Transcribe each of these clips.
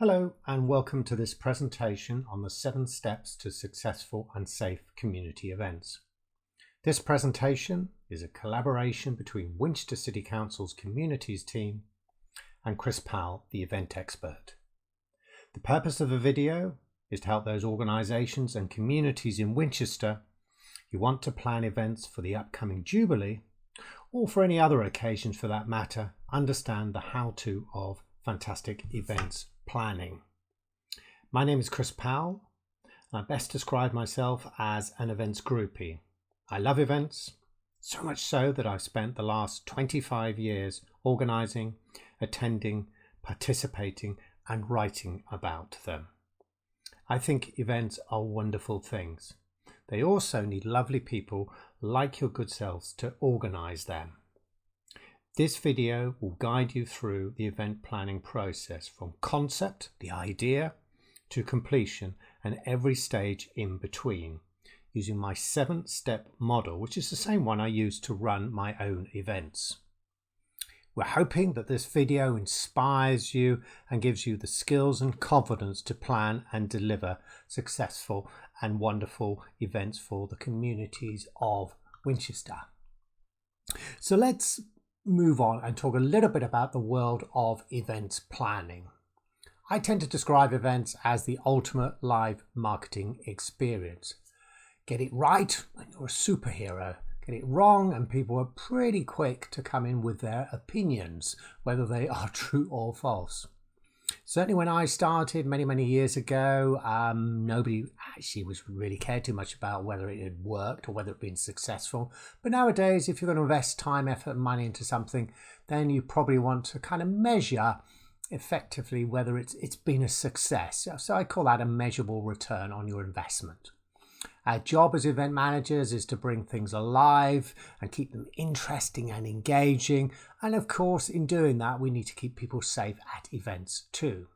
Hello and welcome to this presentation on the 7 steps to successful and safe community events. This presentation is a collaboration between Winchester City Council's Communities team and Chris Powell, the event expert. The purpose of the video is to help those organisations and communities in Winchester who want to plan events for the upcoming Jubilee, or for any other occasions for that matter, understand the how-to of fantastic events planning. My name is Chris Powell. I best describe myself as an events groupie. I love events, so much so that I've spent the last 25 years organising, attending, participating and writing about them. I think events are wonderful things. They also need lovely people like your good selves to organise them. This video will guide you through the event planning process from concept, the idea, to completion and every stage in between, using my 7-step model, which is the same one I use to run my own events. We're hoping that this video inspires you and gives you the skills and confidence to plan and deliver successful and wonderful events for the communities of Winchester. So let's move on and talk a little bit about the world of events planning. I tend to describe events as the ultimate live marketing experience. Get it right and you're a superhero. Get it wrong and people are pretty quick to come in with their opinions, whether they are true or false. Certainly when I started many years ago, nobody actually really cared too much about whether it had worked or whether it had been successful. But nowadays, if you're going to invest time, effort and money into something, then you probably want to kind of measure effectively whether it's been a success. So I call that a measurable return on your investment. Our job as event managers is to bring things alive and keep them interesting and engaging. And of course, in doing that, we need to keep people safe at events too.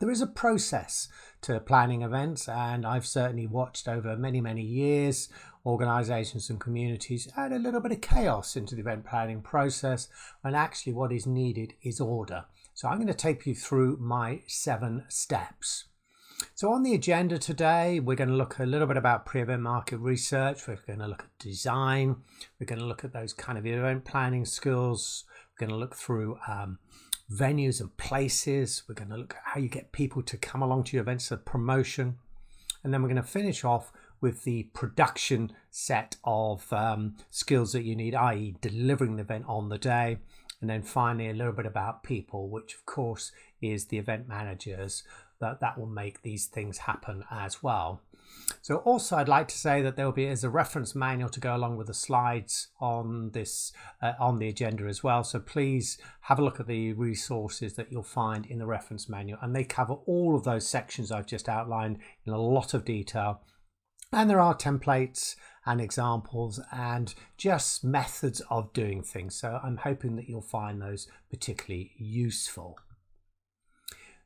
There is a process to planning events, and I've certainly watched over many years organisations and communities add a little bit of chaos into the event planning process, when actually what is needed is order. So I'm going to take you through my 7 steps. So on the agenda today, we're going to look a little bit about pre-event market research. We're going to look at design. We're going to look at those kind of event planning skills. We're going to look through venues and places. We're going to look at how you get people to come along to your events, so promotion. And then we're going to finish off with the production set of skills that you need, i.e. delivering the event on the day. And then finally, a little bit about people, which of course is the event managers that will make these things happen as well. So also I'd like to say that there will be as a reference manual to go along with the slides on this on the agenda as well. So please have a look at the resources that you'll find in the reference manual, and they cover all of those sections I've just outlined in a lot of detail. And there are templates and examples and just methods of doing things. So I'm hoping that you'll find those particularly useful.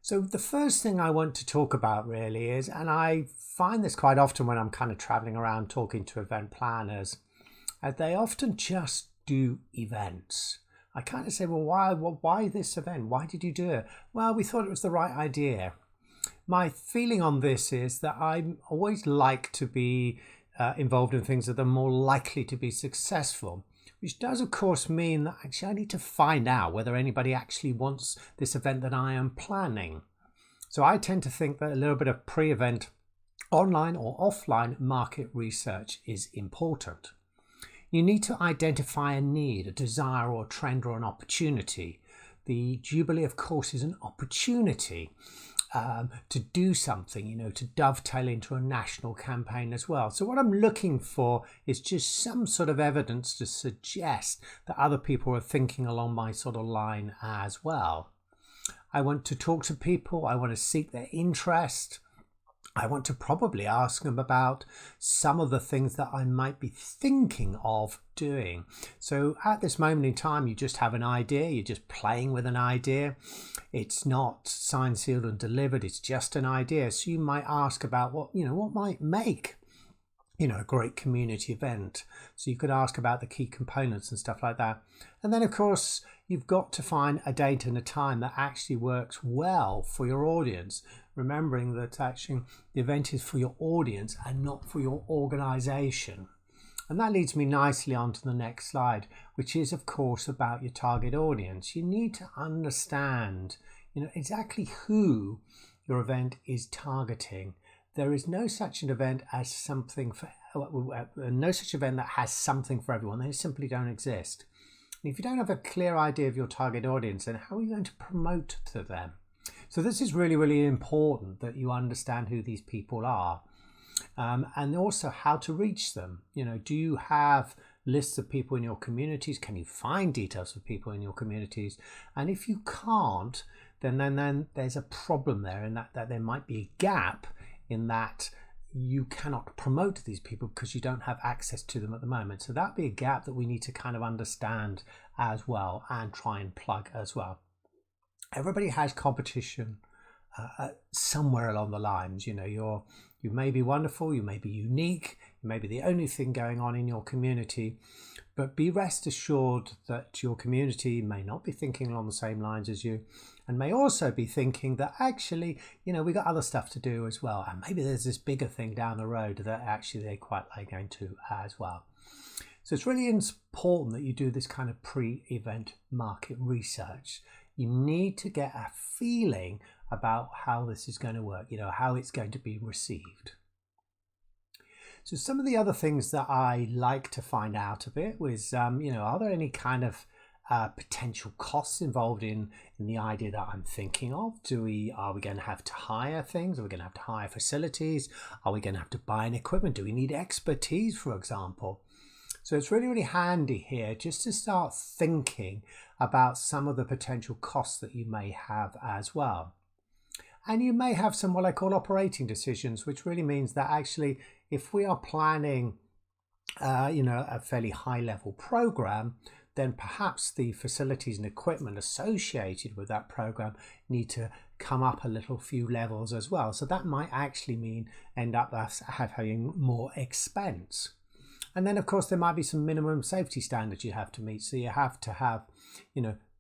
So the first thing I want to talk about really is, and I find this quite often when I'm kind of traveling around talking to event planners, they often just do events. I kind of say, well, why this event? Why did you do it? Well, we thought it was the right idea. My feeling on this is that I always like to be involved in things that are more likely to be successful, which does of course mean that actually I need to find out whether anybody actually wants this event that I am planning. So I tend to think that a little bit of pre-event online or offline market research is important. You need to identify a need, a desire or a trend or an opportunity. The Jubilee of course is an opportunity to do something, to dovetail into a national campaign as well. So what I'm looking for is just some sort of evidence to suggest that other people are thinking along my sort of line as well. I want to talk to people. I want to seek their interest. I want to probably ask them about some of the things that I might be thinking of doing. So at this moment in time, you just have an idea. You're just playing with an idea. It's not signed, sealed and delivered. It's just an idea. So you might ask about what might make a great community event. So you could ask about the key components and stuff like that. And then of course you've got to find a date and a time that actually works well for your audience, remembering that actually the event is for your audience and not for your organization. And that leads me nicely on to the next slide, which is of course about your target audience. You need to understand, exactly who your event is targeting. There is no such an event as no such event that has something for everyone. They simply don't exist. And if you don't have a clear idea of your target audience, then how are you going to promote to them? So this is really, really important that you understand who these people are, and also how to reach them. Do you have lists of people in your communities? Can you find details of people in your communities? And if you can't, then there's a problem there, in that there might be a gap in that you cannot promote these people because you don't have access to them at the moment. So that'd be a gap that we need to kind of understand as well and try and plug as well. Everybody has competition somewhere along the lines. You may be wonderful, you may be unique, you may be the only thing going on in your community, but be rest assured that your community may not be thinking along the same lines as you, and may also be thinking that actually, we got other stuff to do as well, and maybe there's this bigger thing down the road that actually they quite like going to as well. So it's really important that you do this kind of pre-event market research. You need to get a feeling about how this is going to work, how it's going to be received. So some of the other things that I like to find out of it was, are there any kind of potential costs involved in the idea that I'm thinking of? Are we going to have to hire things? Are we going to have to hire facilities? Are we going to have to buy an equipment? Do we need expertise, for example? So it's really, really handy here just to start thinking about some of the potential costs that you may have as well. And you may have some what I call operating decisions, which really means that actually if we are planning a fairly high level program, then perhaps the facilities and equipment associated with that program need to come up a few levels as well. So that might actually mean end up us having more expense. And then of course there might be some minimum safety standards you have to meet. So you have to have,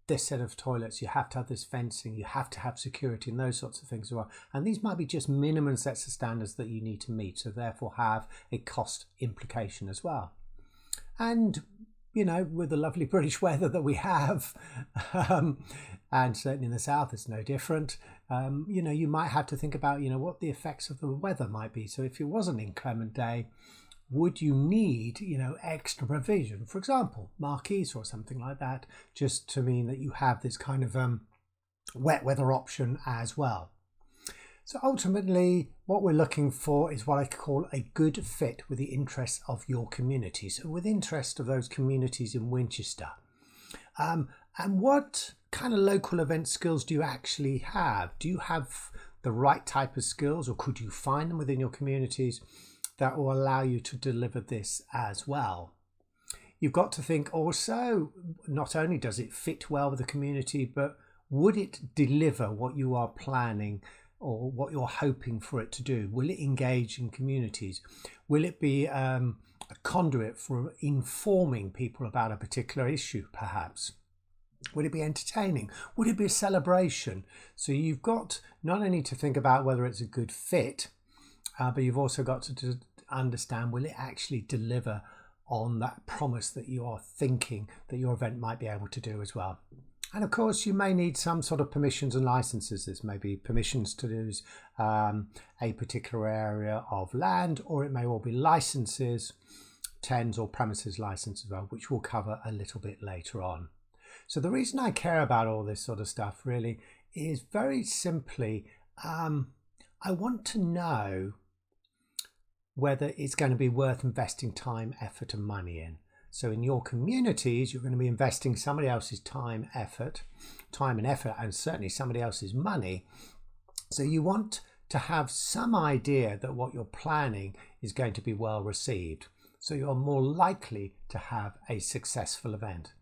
this set of toilets, you have to have this fencing, you have to have security and those sorts of things as well. And these might be just minimum sets of standards that you need to meet, so therefore have a cost implication as well. And with the lovely British weather that we have, and certainly in the south it's no different, you might have to think about what the effects of the weather might be. So if it was an inclement day, would you need, extra provision, for example, marquees or something like that, just to mean that you have this kind of wet weather option as well. So ultimately, what we're looking for is what I call a good fit with the interests of your community. So with interest of those communities in Winchester. And what kind of local event skills do you actually have? Do you have the right type of skills, or could you find them within your communities that will allow you to deliver this as well? You've got to think also, not only does it fit well with the community, but would it deliver what you are planning or what you're hoping for it to do? Will it engage in communities? Will it be a conduit for informing people about a particular issue, perhaps? Would it be entertaining? Would it be a celebration? So you've got not only to think about whether it's a good fit, but you've also got to understand, will it actually deliver on that promise that you are thinking that your event might be able to do as well? And of course, you may need some sort of permissions and licenses. There's maybe permissions to use a particular area of land, or it may well be licenses, TENS or premises license as well, which we'll cover a little bit later on. So the reason I care about all this sort of stuff really is very simply, I want to know whether it's going to be worth investing time, effort and money in. So in your communities, you're going to be investing somebody else's time and effort, and certainly somebody else's money. So you want to have some idea that what you're planning is going to be well received. So you're more likely to have a successful event.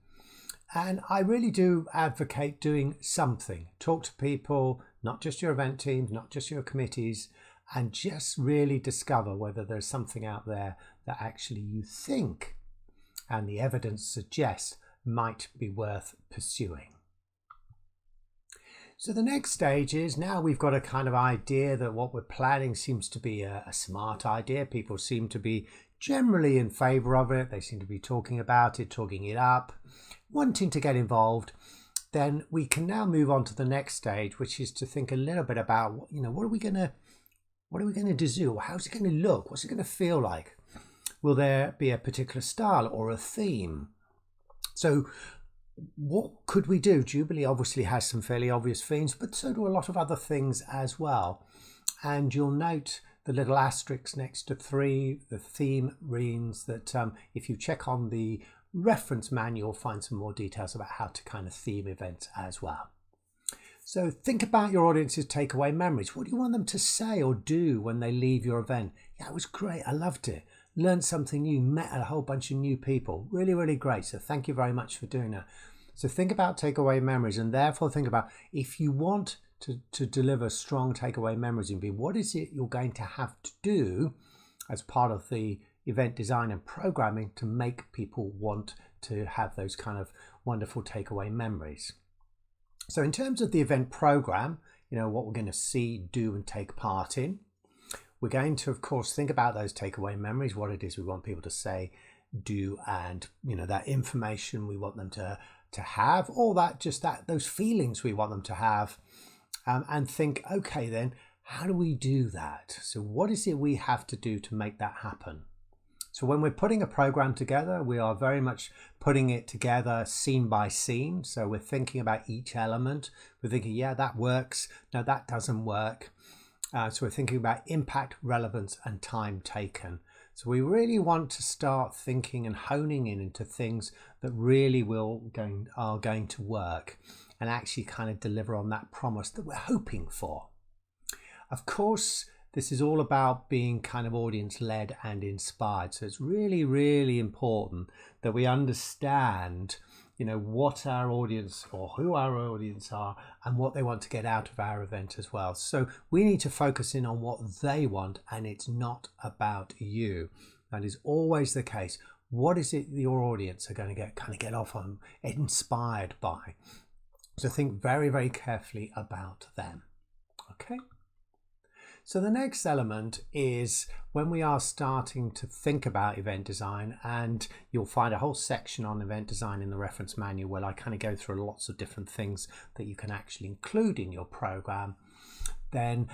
And I really do advocate doing something. Talk to people, not just your event teams, not just your committees, and just really discover whether there's something out there that actually you think and the evidence suggests might be worth pursuing. So the next stage is, now we've got a kind of idea that what we're planning seems to be a smart idea. People seem to be generally in favour of it. They seem to be talking about it, talking it up, wanting to get involved. Then we can now move on to the next stage, which is to think a little bit about, what are we going to do? How's it going to look? What's it going to feel like? Will there be a particular style or a theme? So what could we do? Jubilee obviously has some fairly obvious themes, but so do a lot of other things as well. And you'll note the little asterisk next to 3, the theme means that if you check on the reference manual, you'll find some more details about how to kind of theme events as well. So think about your audience's takeaway memories. What do you want them to say or do when they leave your event? Yeah, it was great. I loved it. Learned something new, met a whole bunch of new people. Really, really great. So thank you very much for doing that. So think about takeaway memories, and therefore think about, if you want to deliver strong takeaway memories, what is it you're going to have to do as part of the event design and programming to make people want to have those kind of wonderful takeaway memories. So in terms of the event program, what we're going to see, do and take part in, we're going to, of course, think about those takeaway memories, what it is we want people to say, do, and that information we want them to have, or those feelings we want them to have, and think, okay, then how do we do that? So what is it we have to do to make that happen? So when we're putting a program together, we are very much putting it together scene by scene. So we're thinking about each element. We're thinking, yeah, that works. No, that doesn't work. So we're thinking about impact, relevance, and time taken. So we really want to start thinking and honing in into things that really are going to work and actually kind of deliver on that promise that we're hoping for. Of course, this is all about being kind of audience-led and inspired. So it's really, really important that we understand, what our audience or who our audience are and what they want to get out of our event as well. So we need to focus in on what they want, and it's not about you. That is always the case. What is it your audience are going to get off on, inspired by? So think very, very carefully about them. Okay. So the next element is when we are starting to think about event design, and you'll find a whole section on event design in the reference manual where I kind of go through lots of different things that you can actually include in your program. Then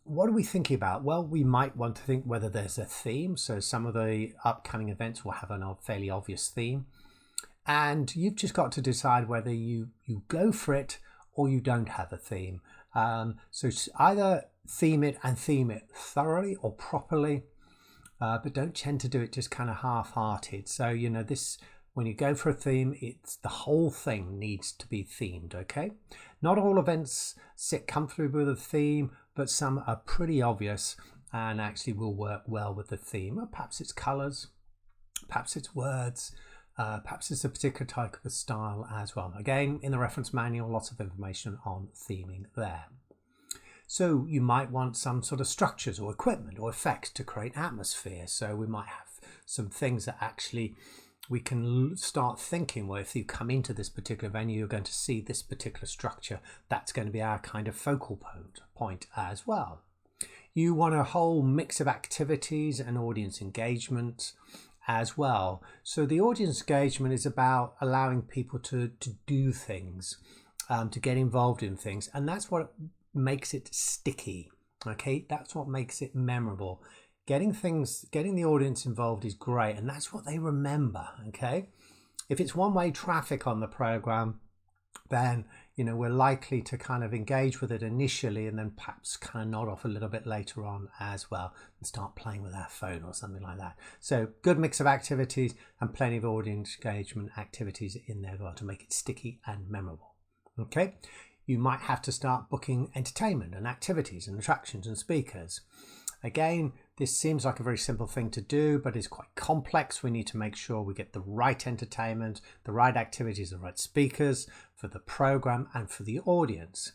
what are we thinking about? Well, we might want to think whether there's a theme. So some of the upcoming events will have a fairly obvious theme, and you've just got to decide whether you go for it or you don't have a theme. So either theme it thoroughly or properly, but don't tend to do it just kind of half-hearted. So when you go for a theme, it's the whole thing needs to be themed. Okay, not all events sit comfortably with a theme, but some are pretty obvious and actually will work well with the theme. Or perhaps it's colors, perhaps it's words, perhaps it's a particular type of style as well. Again, in the reference manual, lots of information on theming there. So you might want some sort of structures or equipment or effects to create atmosphere. So we might have some things that actually we can start thinking, well, if you come into this particular venue, you're going to see this particular structure. That's going to be our kind of focal point as well. You want a whole mix of activities and audience engagement as well. So the audience engagement is about allowing people to do things, to get involved in things. And that's what makes it sticky. Okay, that's what makes it memorable. Getting the audience involved is great, and that's what they remember. Okay, if it's one-way traffic on the program, then we're likely to kind of engage with it initially and then perhaps kind of nod off a little bit later on as well and start playing with our phone or something like that. So good mix of activities and plenty of audience engagement activities in there to make it sticky and memorable. Okay, you might have to start booking entertainment and activities and attractions and speakers. Again, this seems like a very simple thing to do, but it's quite complex. We need to make sure we get the right entertainment, the right activities, the right speakers for the program and for the audience.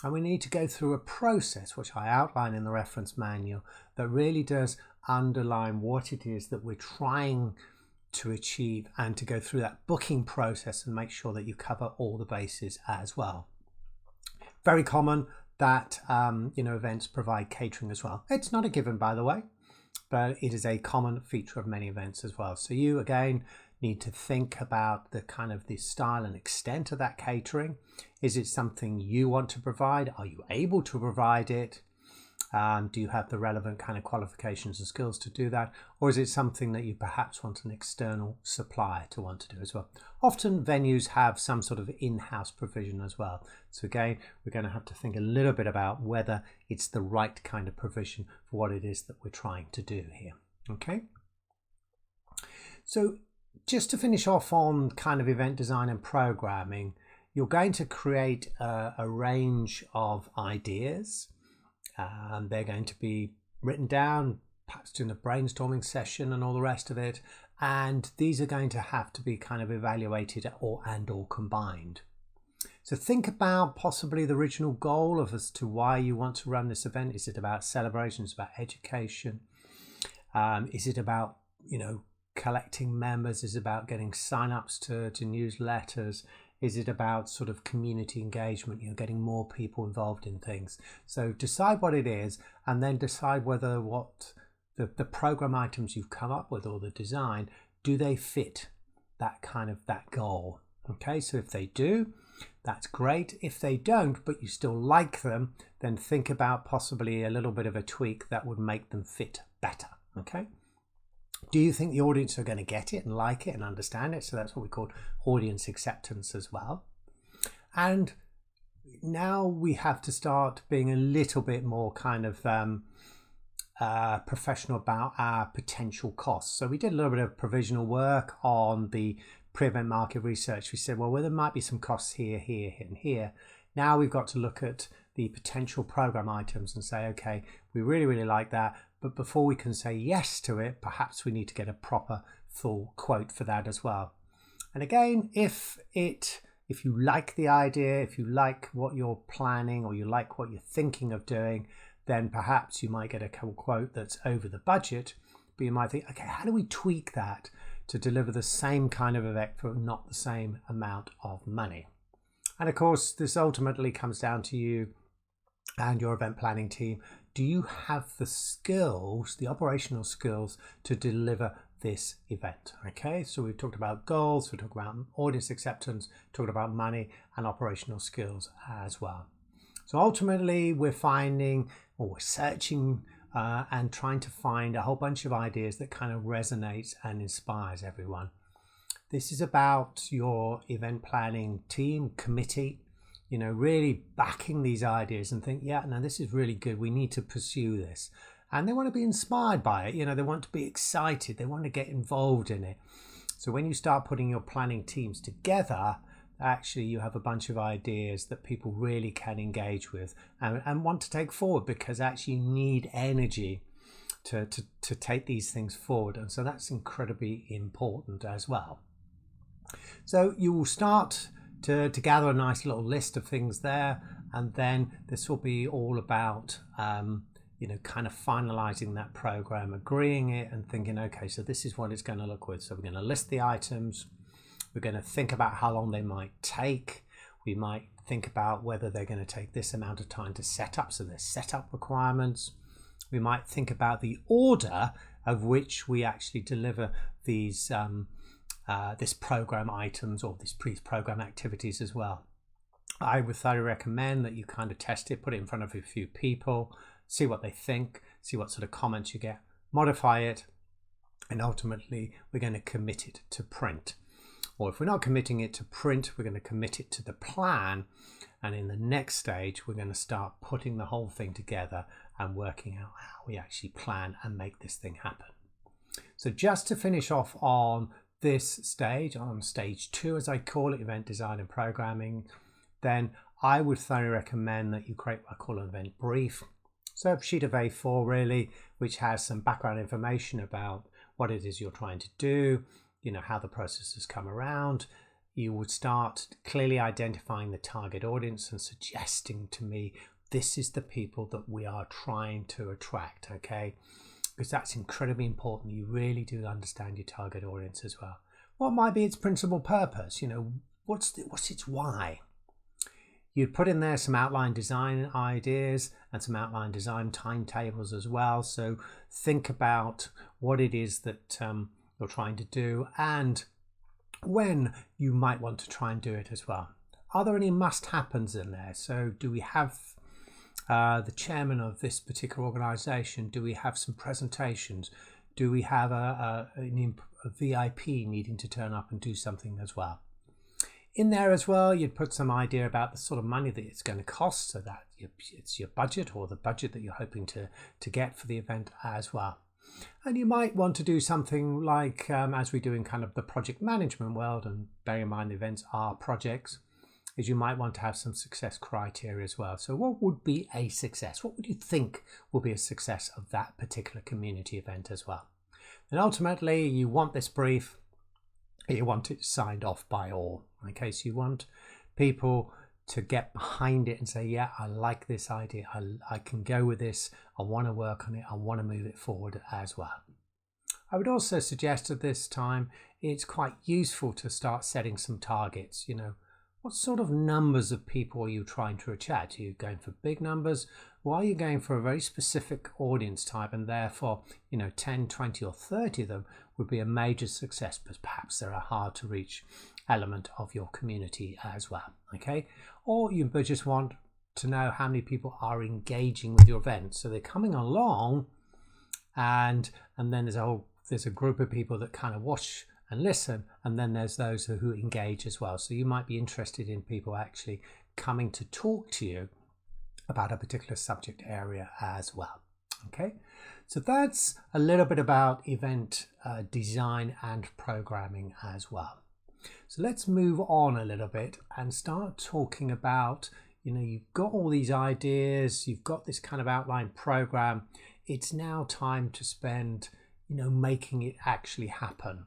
And we need to go through a process, which I outline in the reference manual, that really does underline what it is that we're trying to achieve and to go through that booking process and make sure that you cover all the bases as well. Very common that events provide catering as well. It's not a given, by the way, but it is a common feature of many events as well. So you again need to think about the kind of the style and extent of that catering. Is it something you want to provide? Are you able to provide it? Do you have the relevant kind of qualifications and skills to do that? Or is it something that you perhaps want an external supplier to want to do as well? Often venues have some sort of in-house provision as well. So again, we're going to have to think a little bit about whether it's the right kind of provision for what it is that we're trying to do here. Okay. So just to finish off on kind of event design and programming, you're going to create a range of ideas. They're going to be written down, perhaps during a brainstorming session and all the rest of it. And these are going to have to be kind of evaluated or combined. So think about possibly the original goal of as to why you want to run this event. Is it about celebration? Is it about education? Is it about, collecting members? Is it about getting sign-ups to newsletters? Is it about sort of community engagement, getting more people involved in things? So decide what it is, and then decide whether what the program items you've come up with or the design, do they fit that goal? Okay, so if they do, that's great. If they don't, but you still like them, then think about possibly a little bit of a tweak that would make them fit better. Okay. Do you think the audience are going to get it and like it and understand it? So that's what we call audience acceptance as well. And now we have to start being a little bit more kind of professional about our potential costs. So we did a little bit of provisional work on the pre-event market research. We said, well, there might be some costs here, here, and here. Now we've got to look at the potential program items and say, okay, we really, really like that. But before we can say yes to it, perhaps we need to get a proper full quote for that as well. And again, if you like the idea, if you like what you're planning or you like what you're thinking of doing, then perhaps you might get a quote that's over the budget. But you might think, okay, how do we tweak that to deliver the same kind of effect for not the same amount of money? And of course, this ultimately comes down to you and your event planning team. Do you have the skills, the operational skills to deliver this event? Okay, so we've talked about goals, we've talked about audience acceptance, talked about money and operational skills as well. So ultimately we're finding, or we're searching and trying to find a whole bunch of ideas that kind of resonates and inspires everyone. This is about your event planning team, committee, really backing these ideas and think, yeah, no, this is really good. We need to pursue this. And they want to be inspired by it. They want to be excited. They want to get involved in it. So when you start putting your planning teams together, actually you have a bunch of ideas that people really can engage with and want to take forward, because actually you need energy to take these things forward. And so that's incredibly important as well. So you will start to gather a nice little list of things there, and then this will be all about kind of finalizing that program, agreeing it and thinking, okay, so this is what it's going to look with. So we're going to list the items, we're going to think about how long they might take, we might think about whether they're going to take this amount of time to set up, so there's setup requirements. We might think about the order of which we actually deliver these this program items or these pre-program activities as well. I would thoroughly recommend that you kind of test it, put it in front of a few people, see what they think, see what sort of comments you get, modify it, and ultimately we're going to commit it to print. Or if we're not committing it to print, we're going to commit it to the plan, and in the next stage we're going to start putting the whole thing together and working out how we actually plan and make this thing happen. So just to finish off on this stage, on stage 2 as I call it, event design and programming, then I would thoroughly recommend that you create what I call an event brief. So a sheet of A4 really, which has some background information about what it is you're trying to do, how the process has come around. You would start clearly identifying the target audience and suggesting to me, this is the people that we are trying to attract, okay? because that's incredibly important. You really do understand your target audience as well. What might be its principal purpose? What's its why? You'd put in there some outline design ideas and some outline design timetables as well. So think about what it is that you're trying to do and when you might want to try and do it as well. Are there any must-happens in there? So do we have the chairman of this particular organization? Do we have some presentations? Do we have a VIP needing to turn up and do something as well? In there as well, you'd put some idea about the sort of money that it's going to cost, so that it's your budget or the budget that you're hoping to get for the event as well. And you might want to do something like, as we do in kind of the project management world, and bear in mind the events are projects, is you might want to have some success criteria as well. So what would be a success? What would you think will be a success of that particular community event as well? And ultimately, you want this brief, you want it signed off by all. Okay, so you want people to get behind it and say, yeah, I like this idea, I can go with this, I want to work on it, I want to move it forward as well. I would also suggest at this time it's quite useful to start setting some targets. What sort of numbers of people are you trying to attract? Are you going for big numbers? Or are you going for a very specific audience type, and therefore 10, 20 or 30 of them would be a major success, but perhaps they're a hard to reach element of your community as well. Okay, or you just want to know how many people are engaging with your event, so they're coming along, and then there's a group of people that kind of watch and listen, and then there's those who engage as well. So you might be interested in people actually coming to talk to you about a particular subject area as well. Okay, so that's a little bit about event design and programming as well. So let's move on a little bit and start talking about, you've got all these ideas, you've got this kind of outline program. It's now time to spend, making it actually happen.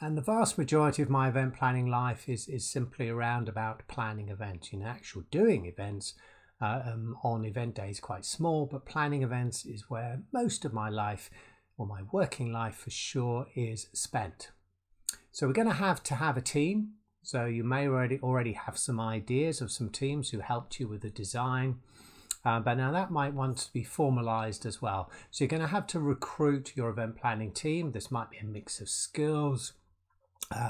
And the vast majority of my event planning life is simply around about planning events. Actual doing events on event days quite small, but planning events is where most of my life, or my working life for sure, is spent. So we're going to have a team. So you may already have some ideas of some teams who helped you with the design, but now that might want to be formalized as well. So you're going to have to recruit your event planning team. This might be a mix of skills,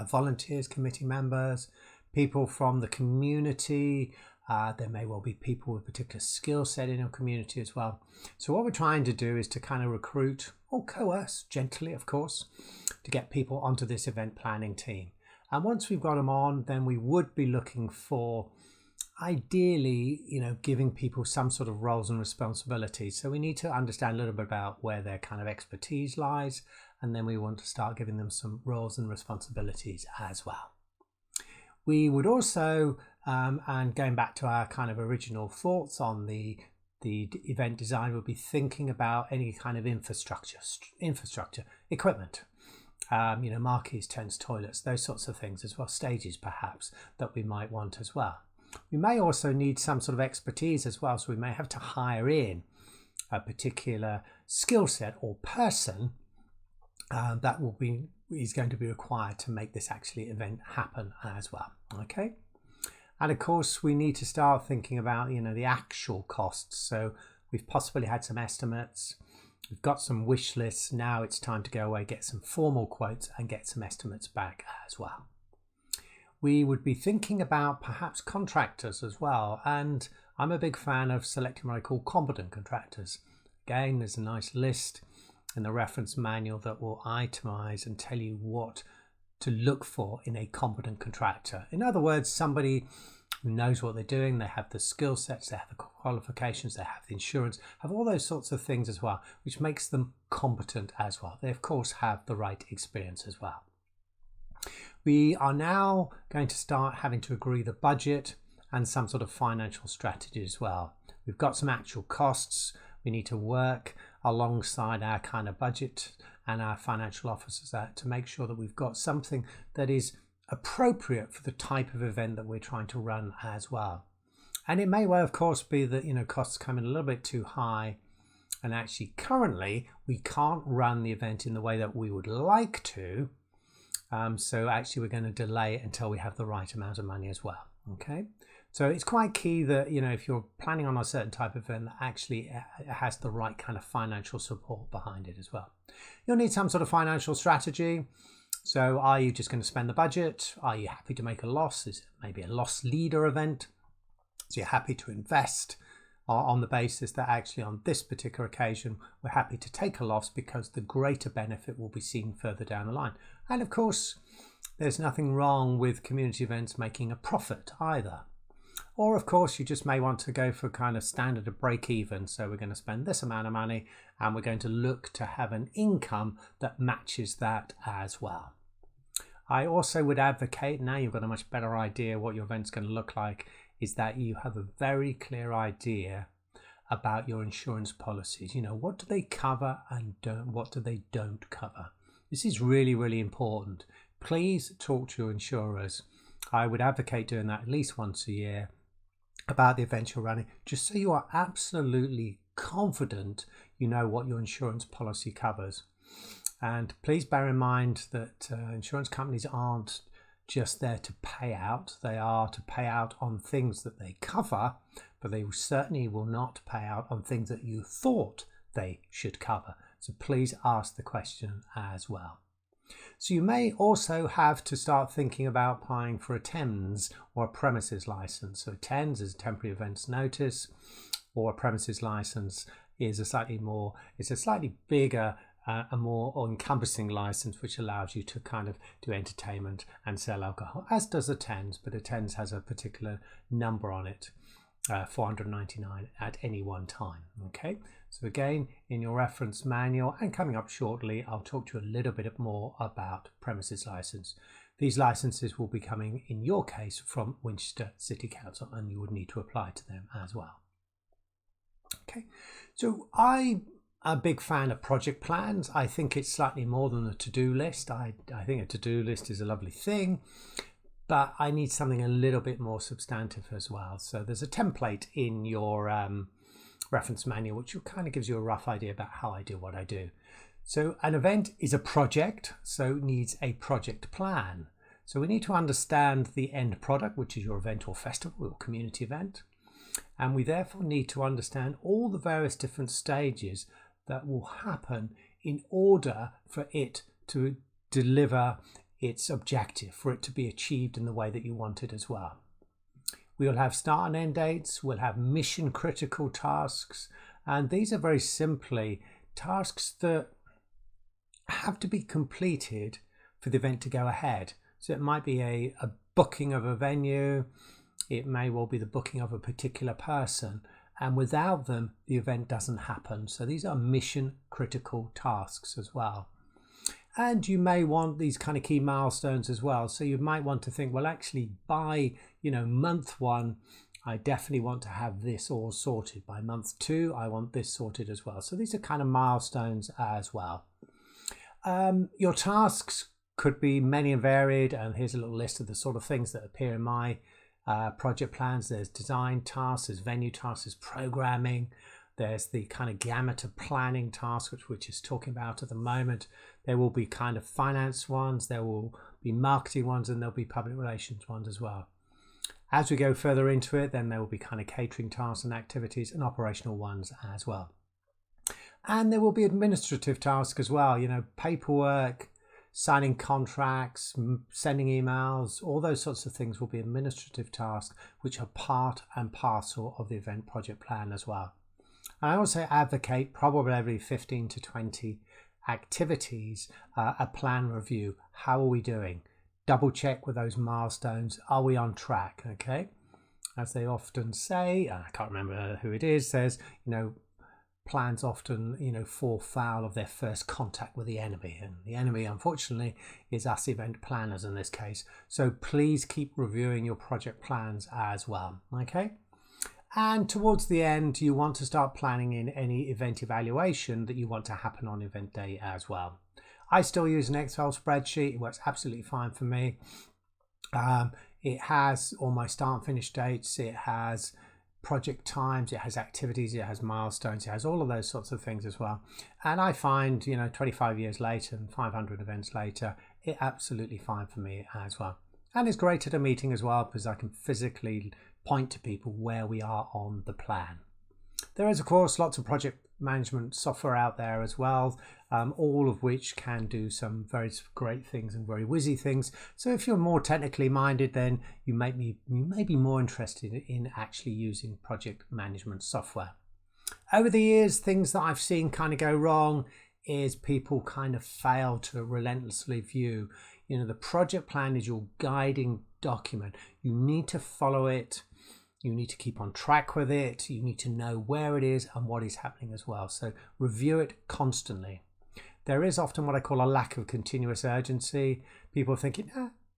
volunteers, committee members, people from the community. There may well be people with a particular skill set in your community as well. So what we're trying to do is to kind of recruit, or coerce, gently of course, to get people onto this event planning team. And once we've got them on, then we would be looking for, ideally, giving people some sort of roles and responsibilities. So we need to understand a little bit about where their kind of expertise lies, and then we want to start giving them some roles and responsibilities as well. We would also, and going back to our kind of original thoughts on the event design, would be thinking about any kind of infrastructure, equipment, marquees, tents, toilets, those sorts of things as well, stages perhaps that we might want as well. We may also need some sort of expertise as well, so we may have to hire in a particular skill set or person that is going to be required to make this actually event happen as well. Okay, and of course we need to start thinking about the actual costs. So we've possibly had some estimates, we've got some wish lists. Now it's time to go away, get some formal quotes and get some estimates back as well. We would be thinking about perhaps contractors as well, and I'm a big fan of selecting what I call competent contractors. Again, there's a nice list in the reference manual that will itemize and tell you what to look for in a competent contractor. In other words, somebody who knows what they're doing, they have the skill sets, they have the qualifications, they have the insurance, have all those sorts of things as well, which makes them competent as well. They of course have the right experience as well. We are now going to start having to agree the budget and some sort of financial strategy as well. We've got some actual costs. We need to work alongside our kind of budget and our financial officers to make sure that we've got something that is appropriate for the type of event that we're trying to run as well. And it may well, of course, be that costs come in a little bit too high, And actually currently we can't run the event in the way that we would like to. So actually we're going to delay it until we have the right amount of money as well. Okay. So it's quite key that, if you're planning on a certain type of event, that actually it has the right kind of financial support behind it as well. You'll need some sort of financial strategy. So are you just going to spend the budget? Are you happy to make a loss? Is it maybe a loss leader event? So you're happy to invest on the basis that actually on this particular occasion, we're happy to take a loss because the greater benefit will be seen further down the line. And of course, there's nothing wrong with community events making a profit either. Or of course, you just may want to go for kind of standard of break even. So we're going to spend this amount of money and we're going to look to have an income that matches that as well. I also would advocate, now you've got a much better idea what your event's going to look like, is that you have a very clear idea about your insurance policies. What do they cover and what do they don't cover? This is really, really important. Please talk to your insurers. I would advocate doing that at least once a year about the event you're running, just so you are absolutely confident you know what your insurance policy covers. And please bear in mind that insurance companies aren't just there to pay out. They are to pay out on things that they cover, but they certainly will not pay out on things that you thought they should cover. So please ask the question as well. So you may also have to start thinking about applying for a TENS or a premises license. So TENS is a temporary events notice, or a premises license is a slightly bigger a more encompassing license, which allows you to kind of do entertainment and sell alcohol, as does a TENS, but a TENS has a particular number on it, 499 at any one time. Okay, so again, in your reference manual and coming up shortly, I'll talk to you a little bit more about premises license. These licenses will be coming, in your case, from Winchester City Council, and you would need to apply to them as well. Okay, so I'm a big fan of project plans. I think it's slightly more than a to-do list. I think a to-do list is a lovely thing, but I need something a little bit more substantive as well. So there's a template in your reference manual which kind of gives you a rough idea about how I do what I do. So an event is a project, so it needs a project plan. So we need to understand the end product, which is your event or festival or community event. And we therefore need to understand all the various different stages that will happen in order for it to deliver its objective, for it to be achieved in the way that you want it as well. We'll have start and end dates, we'll have mission critical tasks, and these are very simply tasks that have to be completed for the event to go ahead. So it might be a booking of a venue, it may well be the booking of a particular person, and without them the event doesn't happen. So these are mission critical tasks as well. And you may want these kind of key milestones as well. So you might want to think, well, actually by month 1 I definitely want to have this all sorted. By month 2 I want this sorted as well. So these are kind of milestones as well. Your tasks could be many and varied, and here's a little list of the sort of things that appear in my project plans. There's design tasks, there's venue tasks, there's programming, there's the kind of gamut of planning tasks which we're just talking about at the moment. There will be kind of finance ones, there will be marketing ones, and there'll be public relations ones as well. As we go further into it, then there will be kind of catering tasks and activities and operational ones as well. And there will be administrative tasks as well, paperwork, signing contracts, sending emails, all those sorts of things will be administrative tasks which are part and parcel of the event project plan as well. And I also advocate probably every 15 to 20 activities a plan review. How are we doing? Double check with those milestones. Are we on track? Okay. As they often say, I can't remember who it is, says, plans often, fall foul of their first contact with the enemy. And the enemy, unfortunately, is us event planners in this case. So please keep reviewing your project plans as well. Okay. And towards the end, you want to start planning in any event evaluation that you want to happen on event day as well. I still use an Excel spreadsheet. It works absolutely fine for me. It has all my start and finish dates. It has project times, it has activities, it has milestones, it has all of those sorts of things as well. And I find, 25 years later and 500 events later, it's absolutely fine for me as well. And it's great at a meeting as well, because I can physically point to people where we are on the plan. There is, of course, lots of project management software out there as well, all of which can do some very great things and very whizzy things. So if you're more technically minded, then you may be more interested in actually using project management software. Over the years, things that I've seen kind of go wrong is people kind of fail to relentlessly view. The project plan is your guiding document. You need to follow it. You need to keep on track with it. You need to know where it is and what is happening as well. So review it constantly. There is often what I call a lack of continuous urgency. People are thinking,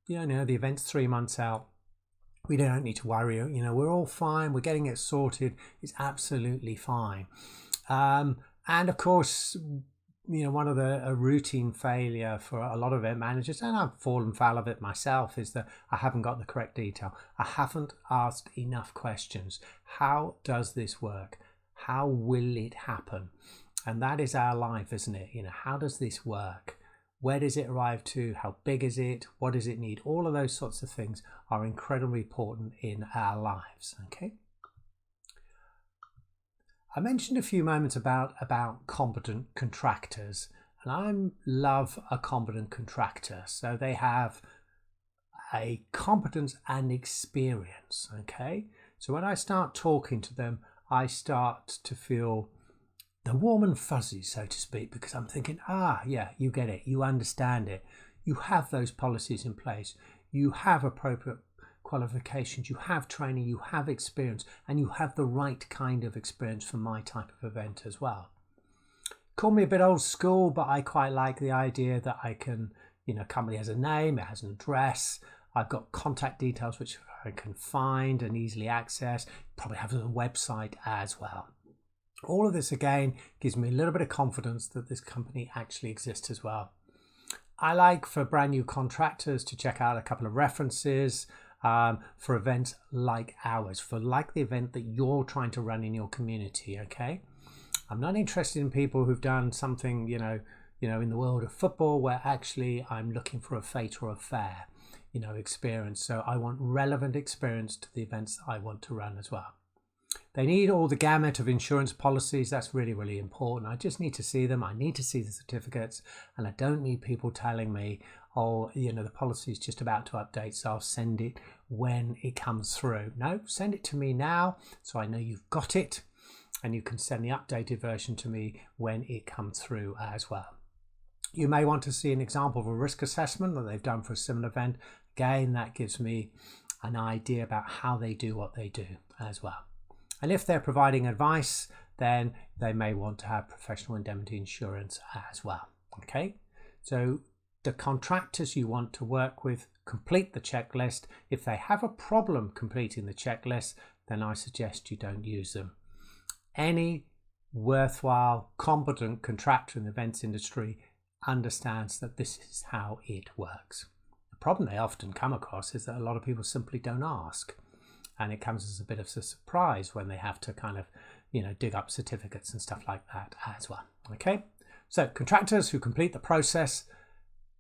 the event's 3 months out. We don't need to worry. We're all fine. We're getting it sorted. It's absolutely fine. And of course, one of the routine failure for a lot of event managers, and I've fallen foul of it myself, is that I haven't got the correct detail. I haven't asked enough questions. How does this work? How will it happen? And that is our life, isn't it? How does this work? Where does it arrive to? How big is it? What does it need? All of those sorts of things are incredibly important in our lives. Okay. I mentioned a few moments about competent contractors, and I love a competent contractor. So they have a competence and experience. Okay. So when I start talking to them, I start to feel the warm and fuzzy, so to speak, because I'm thinking, yeah, you get it. You understand it. You have those policies in place. You have appropriate qualifications, you have training, you have experience, and you have the right kind of experience for my type of event as well. Call me a bit old school, but I quite like the idea that I can, company has a name, it has an address, I've got contact details which I can find and easily access, probably have a website as well. All of this again gives me a little bit of confidence that this company actually exists as well. I like for brand new contractors to check out a couple of references for events like ours, for like the event that you're trying to run in your community. Okay, I'm not interested in people who've done something, in the world of football where actually I'm looking for a fete or a fair, experience. So I want relevant experience to the events I want to run as well. They need all the gamut of insurance policies. That's really, really important. I just need to see them. I need to see the certificates, and I don't need people telling me, the policy is just about to update, so I'll send it when it comes through. No, send it to me now so I know you've got it, and you can send the updated version to me when it comes through as well. You may want to see an example of a risk assessment that they've done for a similar event. Again, that gives me an idea about how they do what they do as well. And if they're providing advice, then they may want to have professional indemnity insurance as well. Okay, so the contractors you want to work with complete the checklist. If they have a problem completing the checklist, then I suggest you don't use them. Any worthwhile, competent contractor in the events industry understands that this is how it works. The problem they often come across is that a lot of people simply don't ask. And it comes as a bit of a surprise when they have to kind of, dig up certificates and stuff like that as well. Okay, so contractors who complete the process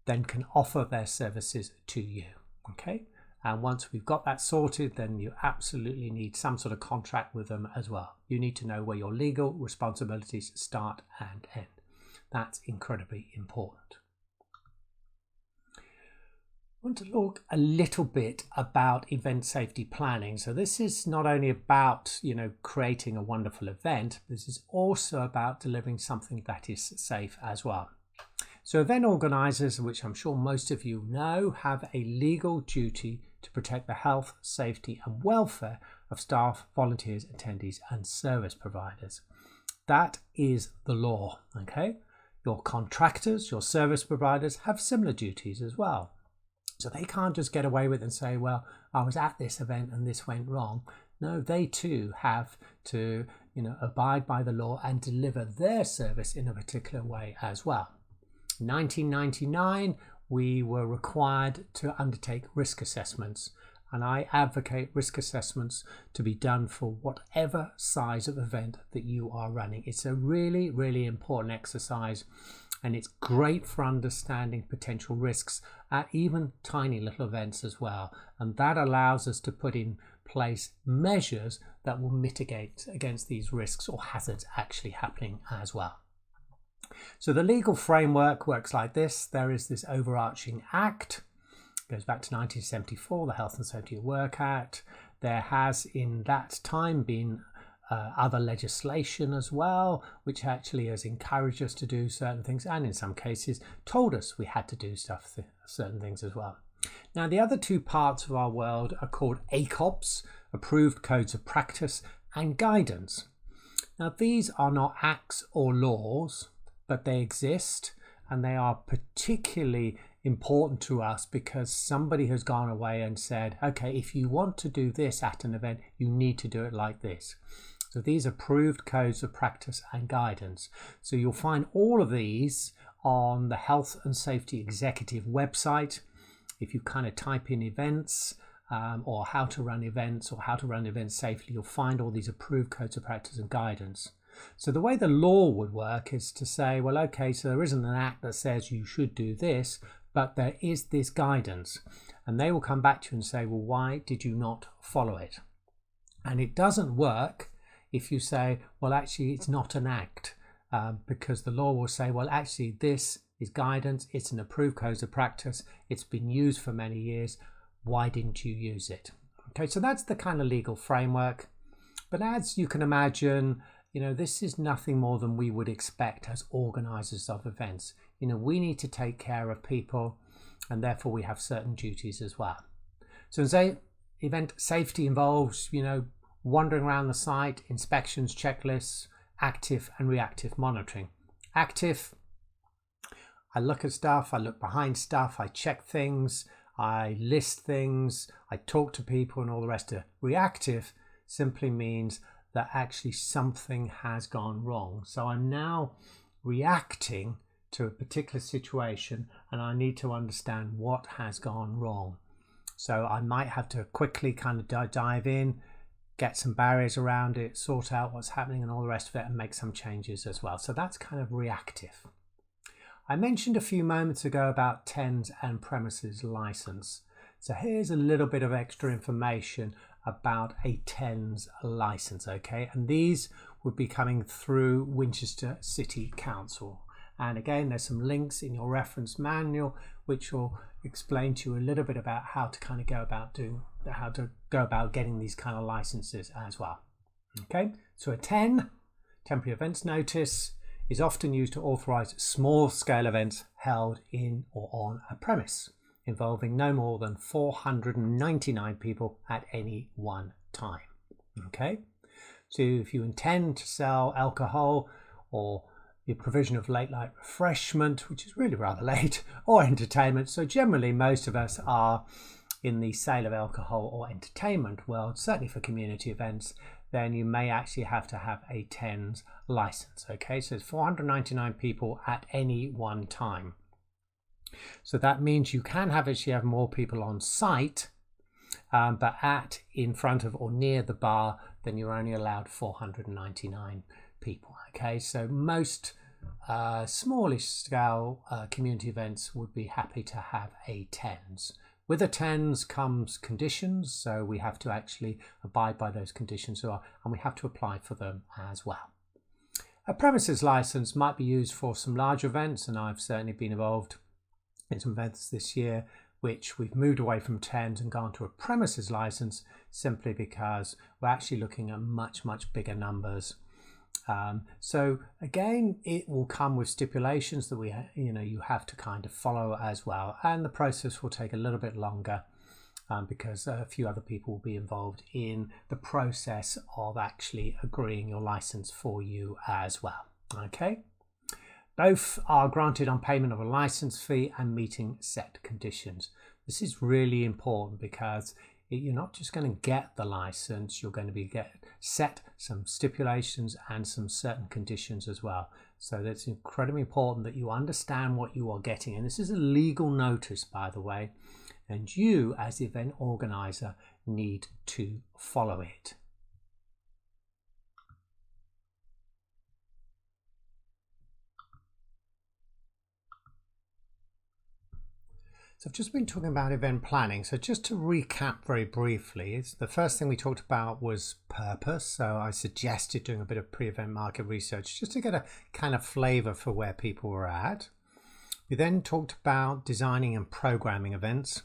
then can offer their services to you. Okay, and once we've got that sorted, then you absolutely need some sort of contract with them as well. You need to know where your legal responsibilities start and end. That's incredibly important. I want to look a little bit about event safety planning. So this is not only about, creating a wonderful event, this is also about delivering something that is safe as well. So event organizers, which I'm sure most of you know, have a legal duty to protect the health, safety and welfare of staff, volunteers, attendees and service providers. That is the law. Okay, your contractors, your service providers have similar duties as well. So they can't just get away with it and say, well, I was at this event and this went wrong. No, they too have to, abide by the law and deliver their service in a particular way as well. In 1999, we were required to undertake risk assessments. and I advocate risk assessments to be done for whatever size of event that you are running. It's a really, really important exercise, and it's great for understanding potential risks at even tiny little events as well. And that allows us to put in place measures that will mitigate against these risks or hazards actually happening as well. So the legal framework works like this. There is this overarching act. It goes back to 1974, the Health and Safety at Work Act. There has in that time been other legislation as well, which actually has encouraged us to do certain things, and in some cases told us we had to do certain things as well. Now, the other two parts of our world are called ACOBs, Approved Codes of Practice, and Guidance. Now, these are not acts or laws, but they exist, and they are particularly important to us because somebody has gone away and said, okay, if you want to do this at an event, you need to do it like this. So these are approved codes of practice and guidance. So you'll find all of these on the Health and Safety Executive website. If you kind of type in events or how to run events or how to run events safely, you'll find all these approved codes of practice and guidance. So the way the law would work is to say, well, okay, so there isn't an act that says you should do this, but there is this guidance. And they will come back to you and say, well, why did you not follow it? And it doesn't work if you say, well, actually, it's not an act, because the law will say, well, actually, this is guidance. It's an approved code of practice. It's been used for many years. Why didn't you use it? Okay, so that's the kind of legal framework. But as you can imagine, this is nothing more than we would expect as organisers of events. We need to take care of people, and therefore we have certain duties as well. So event safety involves, wandering around the site, inspections, checklists, active and reactive monitoring. Active, I look at stuff, I look behind stuff, I check things, I list things, I talk to people and all the rest of it. Reactive simply means that actually something has gone wrong. So I'm now reacting to a particular situation and I need to understand what has gone wrong. So I might have to quickly kind of dive in, get some barriers around it, sort out what's happening and all the rest of it, and make some changes as well. So that's kind of reactive. I mentioned a few moments ago about TENS and premises license. So here's a little bit of extra information about a TENS license, okay? And these would be coming through Winchester City Council. And again, there's some links in your reference manual which will explain to you a little bit about how to kind of go about getting these kind of licenses as well. Okay, so a TEN, temporary events notice, is often used to authorize small scale events held in or on a premise involving no more than 499 people at any one time. Okay, so if you intend to sell alcohol or the provision of late night refreshment, which is really rather late, or entertainment, so generally most of us are in the sale of alcohol or entertainment world, certainly for community events, then you may actually have to have a TENS license. Okay, so it's 499 people at any one time. So that means you can actually have more people on site, but in front of or near the bar, then you're only allowed 499 people. Okay, so most smallish scale community events would be happy to have a TENS. With a TENS comes conditions, so we have to actually abide by those conditions, and we have to apply for them as well. A premises license might be used for some large events, and I've certainly been involved in some events this year which we've moved away from TENS and gone to a premises license simply because we're actually looking at much bigger numbers. So again, it will come with stipulations that you have to kind of follow as well, and the process will take a little bit longer because a few other people will be involved in the process of actually agreeing your license for you as well. Okay, both are granted on payment of a license fee and meeting set conditions. This is really important because you're not just going to get the license, you're going to be set some stipulations and some certain conditions as well. So that's incredibly important that you understand what you are getting. And this is a legal notice, by the way. and you as the event organizer need to follow it. So I've just been talking about event planning. So just to recap very briefly, the first thing we talked about was purpose. So I suggested doing a bit of pre-event market research just to get a kind of flavor for where people were at. We then talked about designing and programming events.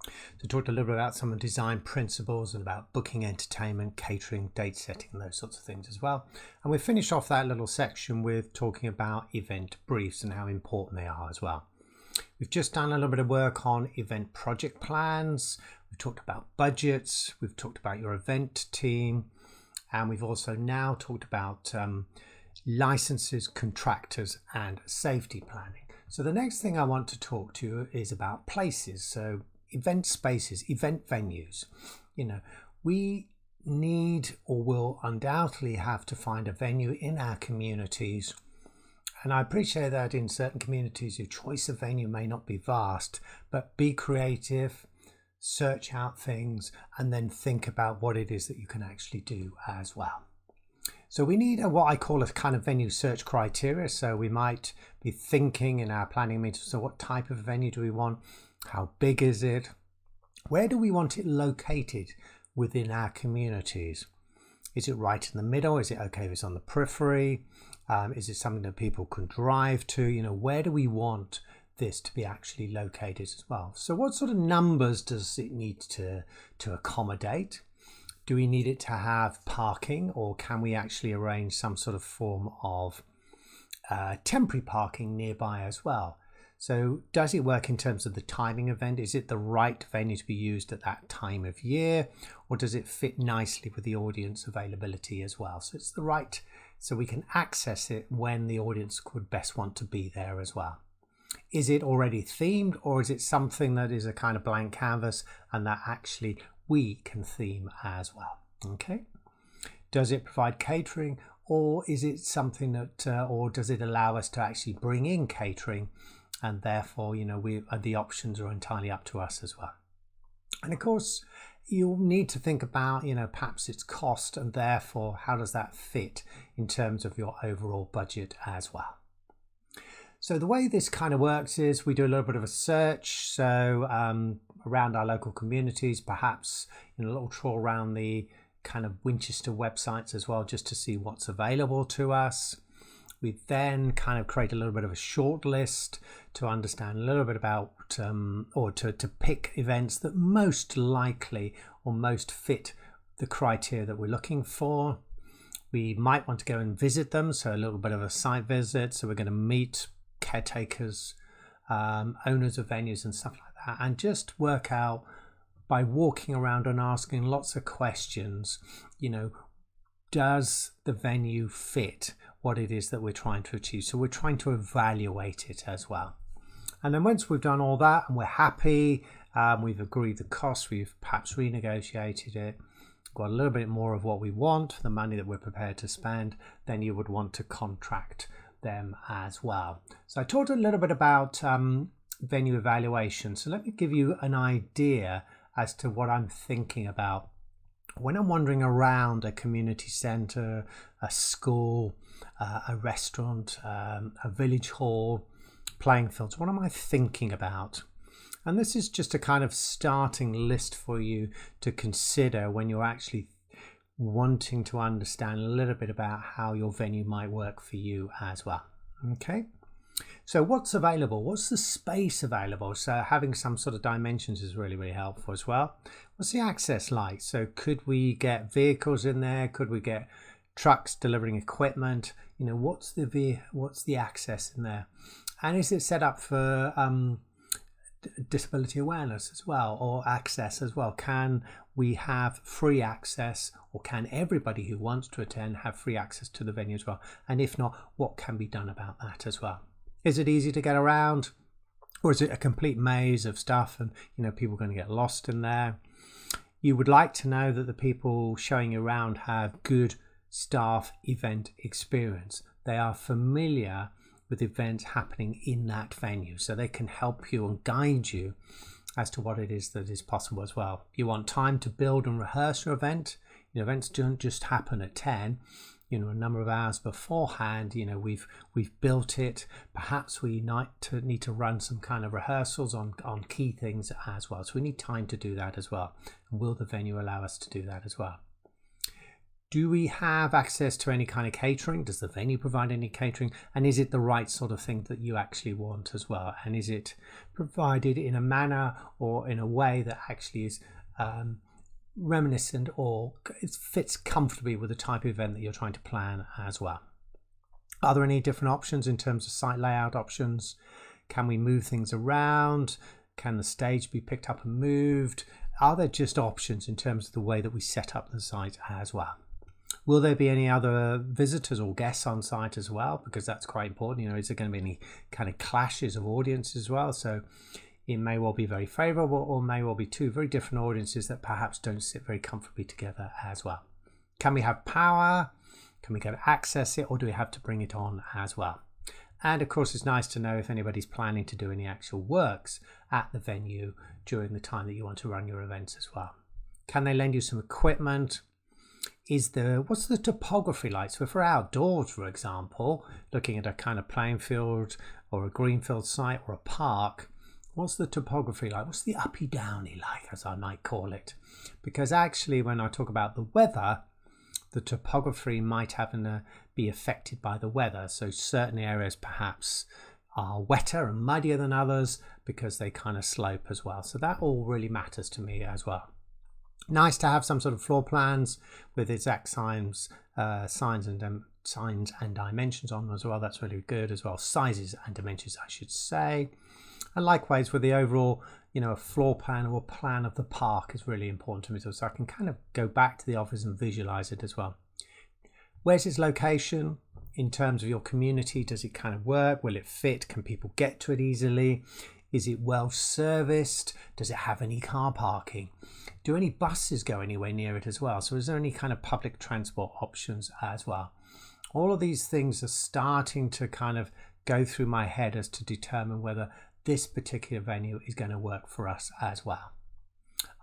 So talked a little bit about some of the design principles and about booking, entertainment, catering, date setting, and those sorts of things as well. And we finished off that little section with talking about event briefs and how important they are as well. We've just done a little bit of work on event project plans. We've talked about budgets. We've talked about your event team. And we've also now talked about licenses, contractors, and safety planning. So the next thing I want to talk to you is about places. So event spaces, event venues. We need or will undoubtedly have to find a venue in our communities. And I appreciate that in certain communities, your choice of venue may not be vast, but be creative, search out things, and then think about what it is that you can actually do as well. So we need what I call a kind of venue search criteria. So we might be thinking in our planning meeting, so what type of venue do we want? How big is it? Where do we want it located within our communities? Is it right in the middle? Is it okay if it's on the periphery? Is it something that people can drive to? Where do we want this to be actually located as well? So what sort of numbers does it need to accommodate? Do we need it to have parking, or can we actually arrange some sort of form of temporary parking nearby as well? So does it work in terms of the timing event? Is it the right venue to be used at that time of year, or does it fit nicely with the audience availability as well? So it's the right, so we can access it when the audience could best want to be there as well. Is it already themed, or is it something that is a kind of blank canvas and that actually we can theme as well? Okay. Does it provide catering, or is it something that, or does it allow us to actually bring in catering? And therefore, the options are entirely up to us as well. And of course, you'll need to think about, perhaps its cost, and therefore, how does that fit in terms of your overall budget as well? So the way this kind of works is we do a little bit of a search. So around our local communities, perhaps a little trawl around the kind of Winchester websites as well, just to see what's available to us. We then kind of create a little bit of a short list to understand a little bit about, or to pick events that most likely or most fit the criteria that we're looking for. We might want to go and visit them, so a little bit of a site visit. So we're going to meet caretakers, owners of venues and stuff like that, and just work out by walking around and asking lots of questions, does the venue fit what it is that we're trying to achieve? So we're trying to evaluate it as well. And then once we've done all that and we're happy, we've agreed the cost, we've perhaps renegotiated it, got a little bit more of what we want, the money that we're prepared to spend, then you would want to contract them as well. So I talked a little bit about venue evaluation. So let me give you an idea as to what I'm thinking about when I'm wandering around a community centre, a school, a restaurant, a village hall, playing fields. What am I thinking about? And this is just a kind of starting list for you to consider when you're actually wanting to understand a little bit about how your venue might work for you as well. Okay. So what's available? What's the space available? So having some sort of dimensions is really, really helpful as well. What's the access like? So could we get vehicles in there? Could we get trucks delivering equipment? What's the access in there? And is it set up for disability awareness as well, or access as well? Can we have free access, or can everybody who wants to attend have free access to the venue as well? And if not, what can be done about that as well? Is it easy to get around, or is it a complete maze of stuff and people are going to get lost in there? You would like to know that the people showing you around have good staff event experience. They are familiar with events happening in that venue, so they can help you and guide you as to what it is that is possible as well. You want time to build and rehearse your event. Events don't just happen at 10. A number of hours beforehand, we've built it. Perhaps we need to run some kind of rehearsals on key things as well. So we need time to do that as well. And will the venue allow us to do that as well? Do we have access to any kind of catering? Does the venue provide any catering? And is it the right sort of thing that you actually want as well? And is it provided in a manner or in a way that actually is reminiscent or it fits comfortably with the type of event that you're trying to plan as well? Are there any different options in terms of site layout options? Can we move things around? Can the stage be picked up and moved? Are there just options in terms of the way that we set up the site as well? Will there be any other visitors or guests on site as well? Because that's quite important. Is there going to be any kind of clashes of audience as well? So it may well be very favorable or may well be two very different audiences that perhaps don't sit very comfortably together as well. Can we have power? Can we get access it, or do we have to bring it on as well? And of course, it's nice to know if anybody's planning to do any actual works at the venue during the time that you want to run your events as well. Can they lend you some equipment? What's the topography like? So if we're outdoors, for example, looking at a kind of playing field or a greenfield site or a park, what's the topography like? What's the uppy downy like, as I might call it? Because actually, when I talk about the weather, the topography might be affected by the weather. So certain areas perhaps are wetter and muddier than others because they kind of slope as well. So that all really matters to me as well. Nice to have some sort of floor plans with exact signs and dimensions on them as well. That's really good as well. Sizes and dimensions, I should say. And likewise with the overall, a floor plan or plan of the park is really important to me. So I can kind of go back to the office and visualize it as well. Where's its location in terms of your community? Does it kind of work? Will it fit? Can people get to it easily? Is it well serviced? Does it have any car parking? Do any buses go anywhere near it as well? So is there any kind of public transport options as well? All of these things are starting to kind of go through my head as to determine whether this particular venue is going to work for us as well.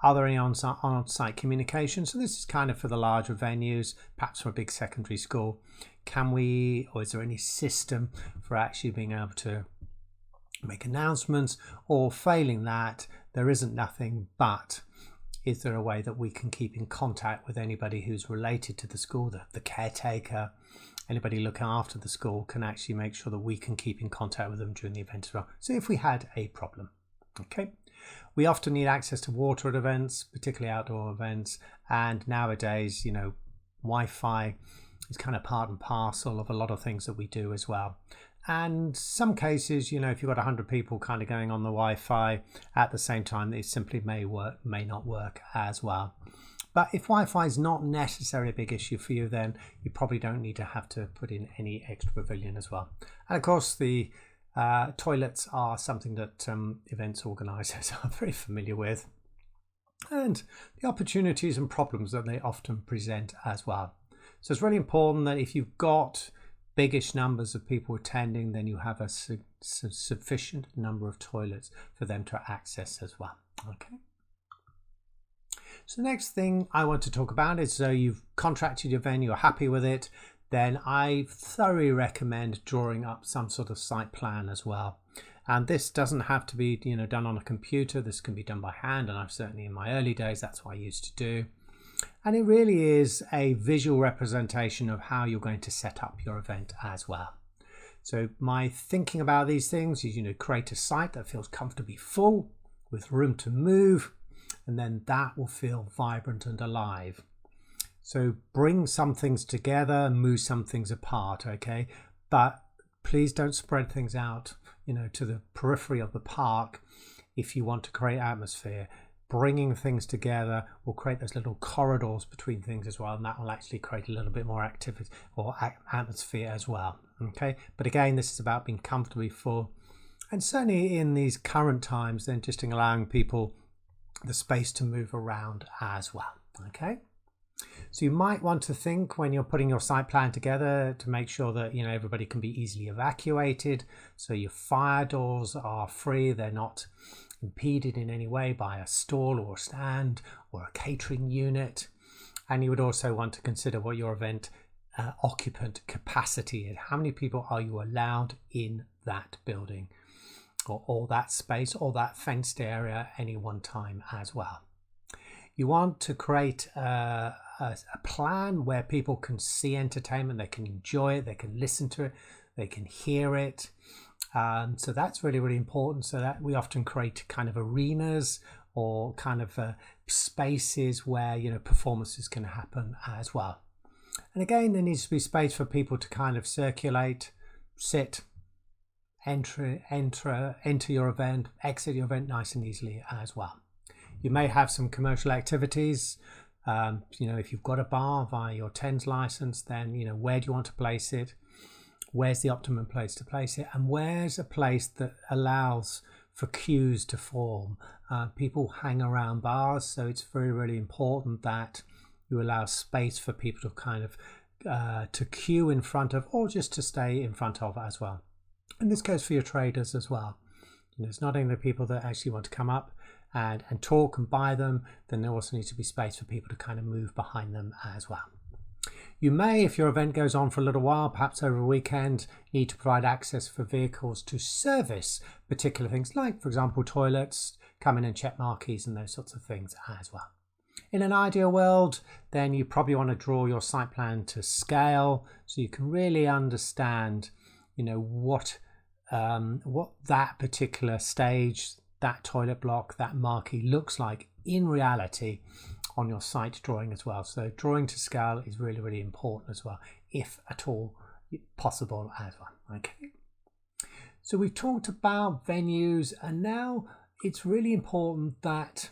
Are there any on-site communication? So this is kind of for the larger venues, perhaps for a big secondary school. Or is there any system for actually being able to make announcements? Or failing that, there isn't nothing, but is there a way that we can keep in contact with anybody who's related to the school, the caretaker, anybody looking after the school can actually make sure that we can keep in contact with them during the event as well. So if we had a problem, okay. We often need access to water at events, particularly outdoor events. And nowadays, Wi-Fi is kind of part and parcel of a lot of things that we do as well. And some cases, if you've got 100 people kind of going on the Wi-Fi at the same time, it simply may not work as well. But if Wi-Fi is not necessarily a big issue for you, then you probably don't need to have to put in any extra pavilion as well. And of course, the toilets are something that events organisers are very familiar with, and the opportunities and problems that they often present as well. So it's really important that if you've got biggish numbers of people attending, then you have a sufficient number of toilets for them to access as well. Okay. So the next thing I want to talk about is, so you've contracted your venue, you're happy with it, then I thoroughly recommend drawing up some sort of site plan as well. And this doesn't have to be done on a computer. This can be done by hand, and I've certainly in my early days that's what I used to do. And it really is a visual representation of how you're going to set up your event as well. So my thinking about these things is, create a site that feels comfortably full with room to move, and then that will feel vibrant and alive. So bring some things together, move some things apart, okay? But please don't spread things out, to the periphery of the park if you want to create atmosphere. Bringing things together will create those little corridors between things as well, and that will actually create a little bit more activity or atmosphere as well, okay? But again, this is about being comfortably full, and certainly in these current times, then just allowing people the space to move around as well, okay? So you might want to think when you're putting your site plan together to make sure that everybody can be easily evacuated. So your fire doors are free, they're not impeded in any way by a stall or a stand or a catering unit. And you would also want to consider what your event occupant capacity is. How many people are you allowed in that building or that space or that fenced area at any one time as well? You want to create a plan where people can see entertainment, they can enjoy it, they can listen to it, they can hear it. So that's really, really important. So that we often create kind of arenas or kind of spaces where, you know, performances can happen as well. And again, there needs to be space for people to kind of circulate, sit, enter your event, exit your event nice and easily as well. You may have some commercial activities. You know, if you've got a bar via your TENS license, then, you know, where do you want to place it? Where's the optimum place to place it? And where's a place that allows for queues to form? People hang around bars, so it's very, really important that you allow space for people to kind of to queue in front of, or just to stay in front of as well. And this goes for your traders as well. You know, it's not only the people that actually want to come up and talk and buy them, then there also needs to be space for people to kind of move behind them as well. You may, if your event goes on for a little while, perhaps over a weekend, need to provide access for vehicles to service particular things, like, for example, toilets, come in and check marquees and those sorts of things as well. In an ideal world, then you probably want to draw your site plan to scale so you can really understand, you know, what that particular stage, that toilet block, that marquee looks like in reality on your site drawing as well. So drawing to scale is really, really important as well, if at all possible as well. Okay. So we've talked about venues, and now it's really important that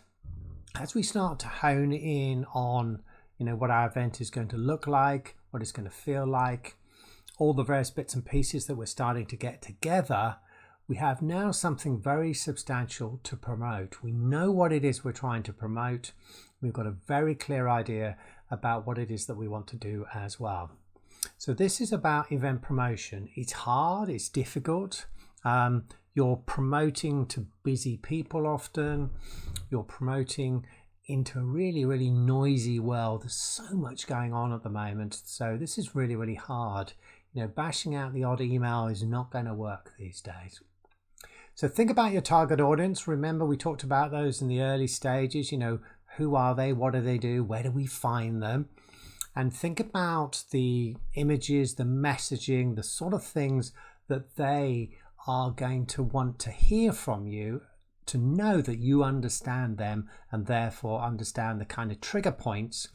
as we start to hone in on, you know, what our event is going to look like, what it's going to feel like, all the various bits and pieces that we're starting to get together, we have now something very substantial to promote. We know what it is we're trying to promote. We've got a very clear idea about what it is that we want to do as well. So this is about event promotion. It's hard, it's difficult. You're promoting to busy people often. You're promoting into a really, really noisy world. There's so much going on at the moment. So this is really, really hard. You know, bashing out the odd email is not going to work these days. So think about your target audience. Remember, we talked about those in the early stages. You know, who are they? What do they do? Where do we find them? And think about the images, the messaging, the sort of things that they are going to want to hear from you, to know that you understand them and therefore understand the kind of trigger points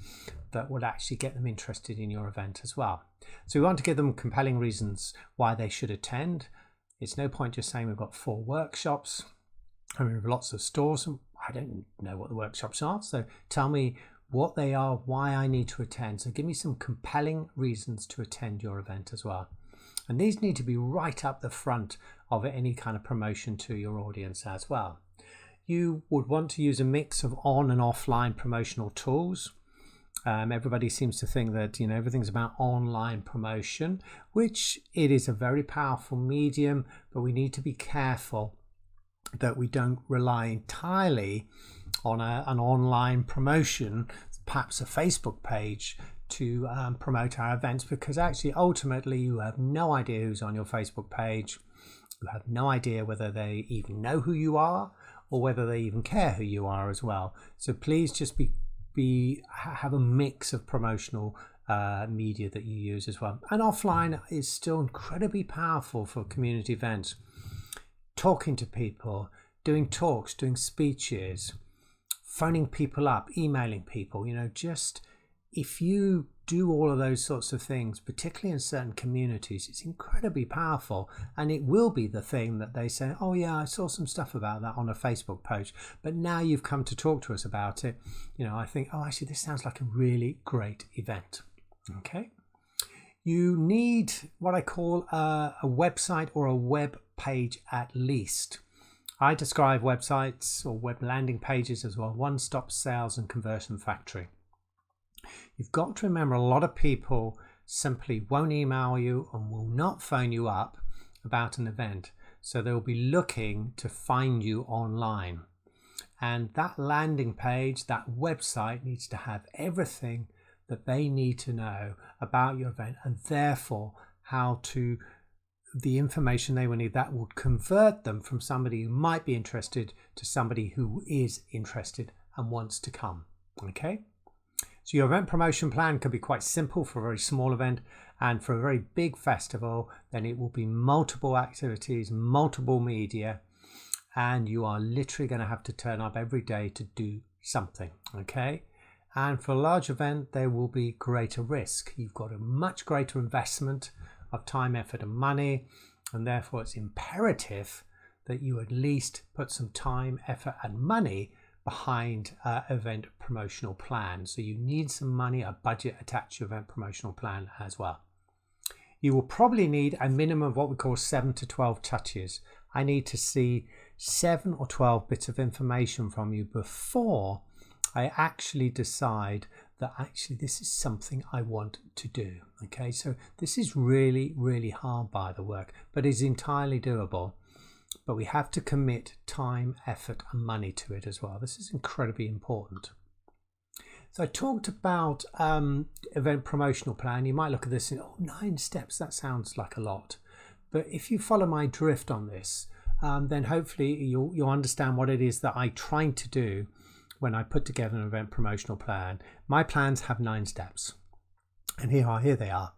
that would actually get them interested in your event as well. So we want to give them compelling reasons why they should attend. It's no point just saying we've got 4 workshops. I mean, we have lots of stores. I don't know what the workshops are. So tell me what they are, why I need to attend. So give me some compelling reasons to attend your event as well. And these need to be right up the front of any kind of promotion to your audience as well. You would want to use a mix of on and offline promotional tools. Everybody seems to think that, you know, everything's about online promotion, which it is a very powerful medium, but we need to be careful that we don't rely entirely on an online promotion, perhaps a Facebook page, to promote our events, because actually ultimately you have no idea who's on your Facebook page. You have no idea whether they even know who you are or whether they even care who you are as well. So please just have a mix of promotional media that you use as well. And offline is still incredibly powerful for community events. Talking to people, doing talks, doing speeches, phoning people up, emailing people, you know, just if you do all of those sorts of things, particularly in certain communities, it's incredibly powerful, and it will be the thing that they say, oh yeah, I saw some stuff about that on a Facebook page, but now you've come to talk to us about it. You know, I think, oh, actually this sounds like a really great event. Okay. You need what I call a website or a web page at least. I describe websites or web landing pages as well, one-stop sales and conversion factory. You've got to remember, a lot of people simply won't email you and will not phone you up about an event. So they'll be looking to find you online. And that landing page, that website needs to have everything that they need to know about your event, and therefore the information they will need that will convert them from somebody who might be interested to somebody who is interested and wants to come. Okay, so your event promotion plan can be quite simple for a very small event, and for a very big festival then it will be multiple activities, multiple media, and you are literally going to have to turn up every day to do something. Okay, and for a large event there will be greater risk. You've got a much greater investment of time, effort and money, and therefore it's imperative that you at least put some time, effort and money behind event promotional plan. So you need some money, a budget attached to your event promotional plan as well. You will probably need a minimum of what we call 7 to 12 touches. I need to see 7 or 12 bits of information from you before I actually decide that actually this is something I want to do. Okay, so this is really, really hard by the work, but is entirely doable. But we have to commit time, effort and money to it as well. This is incredibly important. So I talked about event promotional plan. You might look at this and 9 steps, that sounds like a lot. But if you follow my drift on this, then hopefully you'll understand what it is that I'm trying to do when I put together an event promotional plan. My plans have 9 steps, and here they are.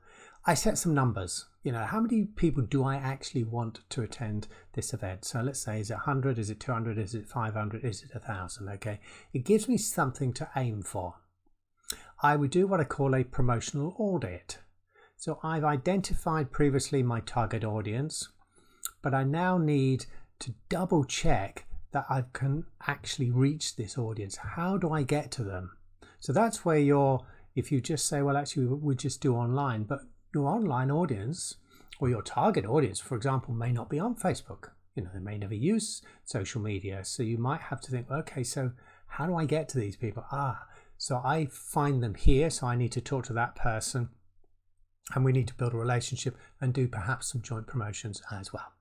I set some numbers. How many people do I actually want to attend this event? So let's say, is it 100? Is it 200? Is it 500? Is it 1,000? Okay, it gives me something to aim for. I would do what I call a promotional audit. So I've identified previously my target audience, but I now need to double check that I can actually reach this audience. How do I get to them? So that's where if you just say, well, actually we just do online, but your online audience or your target audience, for example, may not be on Facebook. They may never use social media. So you might have to think, okay, so how do I get to these people? So I find them here. So I need to talk to that person, and we need to build a relationship and do perhaps some joint promotions as well.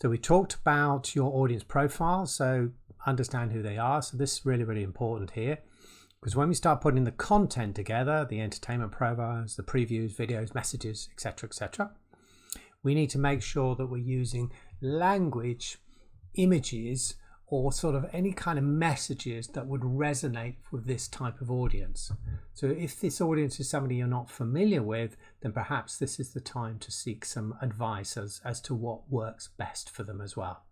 So we talked about your audience profile, so understand who they are. So this is really, really important here, because when we start putting the content together, the entertainment programs, the previews, videos, messages, etc., we need to make sure that we're using language, images, or sort of any kind of messages that would resonate with this type of audience. So if this audience is somebody you're not familiar with, then perhaps this is the time to seek some advice as to what works best for them as well.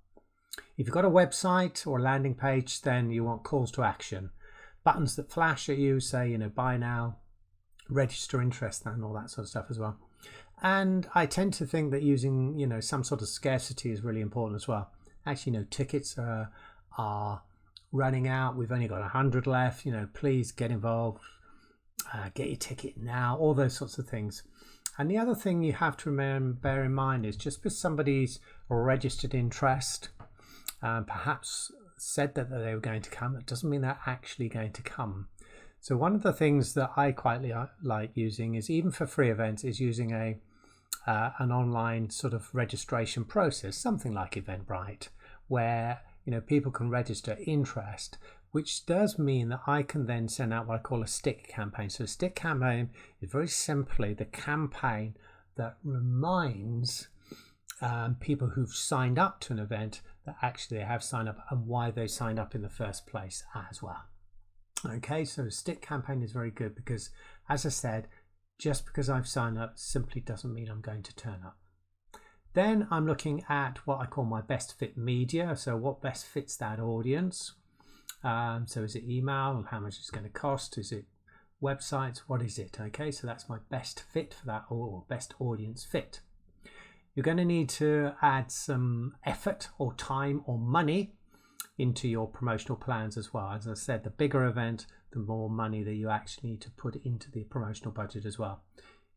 If you've got a website or a landing page, then you want calls to action, buttons that flash at you, say, buy now, register interest, and all that sort of stuff as well. And I tend to think that using, some sort of scarcity is really important as well. Actually, tickets are running out. We've only got 100 left. Please get involved. Get your ticket now. All those sorts of things. And the other thing you have to bear in mind is just because somebody's registered interest, perhaps said that they were going to come, that doesn't mean they're actually going to come. So one of the things that I quite like using is, even for free events, is using an online sort of registration process, something like Eventbrite, where people can register interest, which does mean that I can then send out what I call a stick campaign. So a stick campaign is very simply the campaign that reminds people who've signed up to an event that actually they have signed up and why they signed up in the first place as well. Okay, so a stick campaign is very good because, as I said, just because I've signed up simply doesn't mean I'm going to turn up. Then I'm looking at what I call my best fit media. So what best fits that audience? So is it email? How much it's going to cost? Is it websites? What is it? Okay, so that's my best fit for that, or best audience fit. You're going to need to add some effort or time or money into your promotional plans as well. As I said, the bigger event, the more money that you actually need to put into the promotional budget as well.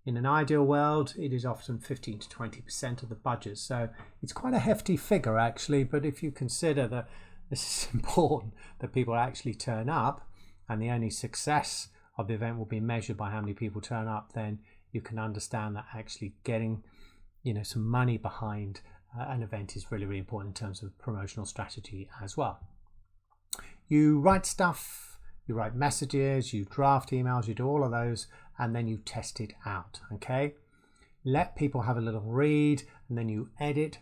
In an ideal world, it is often 15 to 20% of the budget. So it's quite a hefty figure actually, but if you consider that this is important, that people actually turn up, and the only success of the event will be measured by how many people turn up, then you can understand that actually getting some money behind an event is really, really important in terms of promotional strategy as well. You write stuff, you write messages, you draft emails, you do all of those, and then you test it out, okay? Let people have a little read, and then you edit,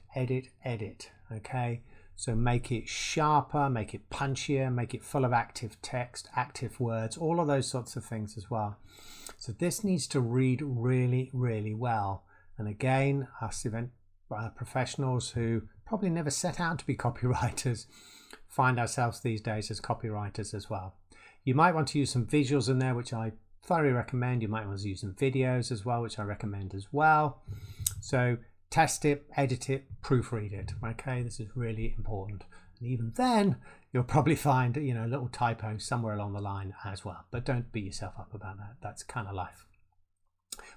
okay? So make it sharper, make it punchier, make it full of active text, active words, all of those sorts of things as well. So this needs to read really, really well. And again, us event professionals who probably never set out to be copywriters find ourselves these days as copywriters as well. You might want to use some visuals in there, which I thoroughly recommend. You might want to use some videos as well, which I recommend as well. So test it, edit it, proofread it. Okay, this is really important. And even then, you'll probably find, a little typo somewhere along the line as well. But don't beat yourself up about that. That's kind of life.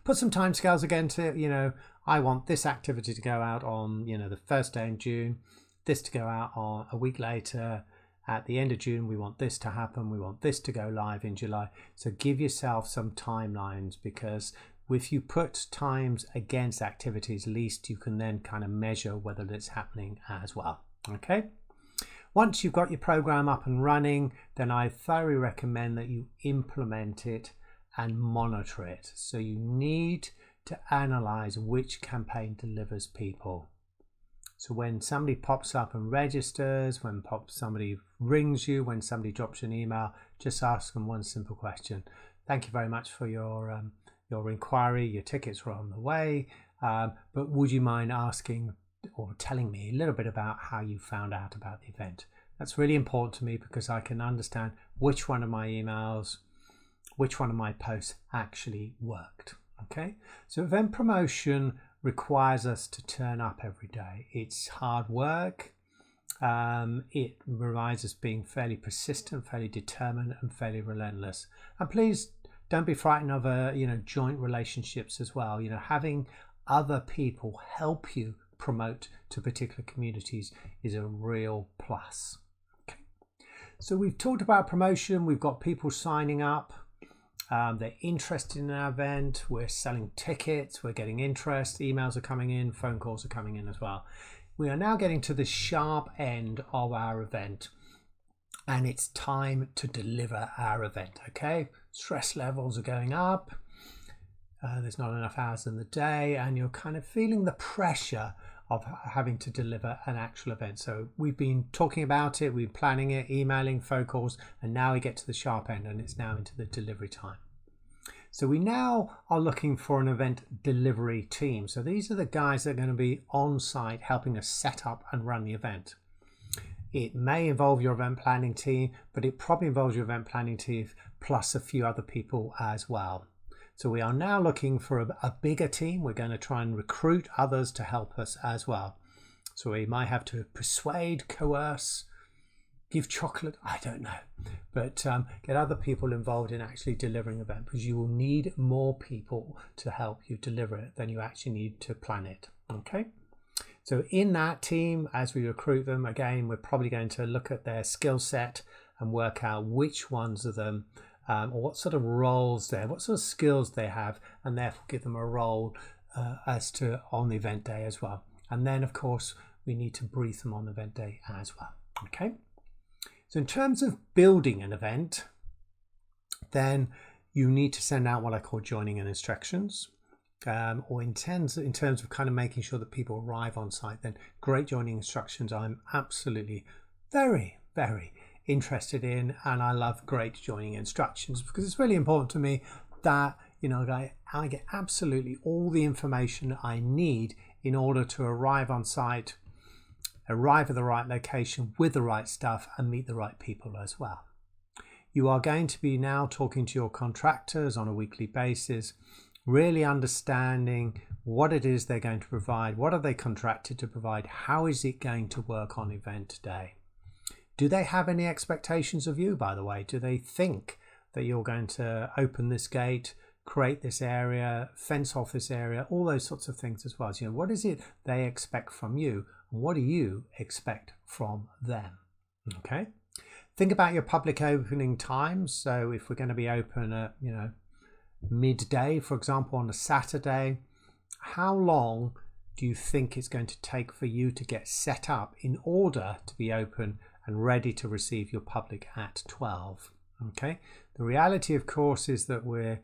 Put some timescales again to, I want this activity to go out on, the first day in June, this to go out on a week later. At the end of June, we want this to happen. We want this to go live in July. So give yourself some timelines, because if you put times against activities, at least you can then kind of measure whether it's happening as well. Okay. Once you've got your program up and running, then I thoroughly recommend that you implement it and monitor it. So you need to analyze which campaign delivers people. So when somebody pops up and registers, when somebody rings you, when somebody drops you an email, just ask them one simple question. Thank you very much for your inquiry. Your tickets are on the way, but would you mind asking or telling me a little bit about how you found out about the event? That's really important to me, because I can understand which one of my emails, which one of my posts actually worked. Okay, so event promotion requires us to turn up every day. It's hard work. It requires us being fairly persistent, fairly determined, and fairly relentless. And please don't be frightened of joint relationships as well. Having other people help you promote to particular communities is a real plus. Okay. So we've talked about promotion. We've got people signing up. They're interested in our event. We're selling tickets. We're getting interest. Emails are coming in. Phone calls are coming in as well. We are now getting to the sharp end of our event, and it's time to deliver our event. Okay, stress levels are going up. There's not enough hours in the day, and you're kind of feeling the pressure of having to deliver an actual event. So we've been talking about it, we've been planning it, emailing, phone calls, and now we get to the sharp end, and it's now into the delivery time. So we now are looking for an event delivery team. So these are the guys that are going to be on site helping us set up and run the event. It may involve your event planning team, but it probably involves your event planning team plus a few other people as well. So we are now looking for a bigger team. We're going to try and recruit others to help us as well. So we might have to persuade, coerce, give chocolate, I don't know. But get other people involved in actually delivering the event, because you will need more people to help you deliver it than you actually need to plan it. Okay. So in that team, as we recruit them, again, we're probably going to look at their skill set and work out which ones of them or what sort of roles what sort of skills they have, and therefore give them a role as to on the event day as well. And then, of course, we need to brief them on the event day as well. Okay. So in terms of building an event, then you need to send out what I call joining in instructions, or in terms of kind of making sure that people arrive on site. Then great joining instructions I'm absolutely very, very interested in, and I love great joining instructions, because it's really important to me that I get absolutely all the information I need in order to arrive on site, arrive at the right location with the right stuff, and meet the right people as well. You are going to be now talking to your contractors on a weekly basis, really understanding what it is they're going to provide, what are they contracted to provide, how is it going to work on event day. Do they have any expectations of you, by the way? Do they think that you're going to open this gate, create this area, fence off this area, all those sorts of things as well? So, what is it they expect from you? And what do you expect from them? Okay. Think about your public opening times. So if we're going to be open at, midday, for example, on a Saturday, how long do you think it's going to take for you to get set up in order to be open and ready to receive your public at 12? Okay, the reality of course is that we're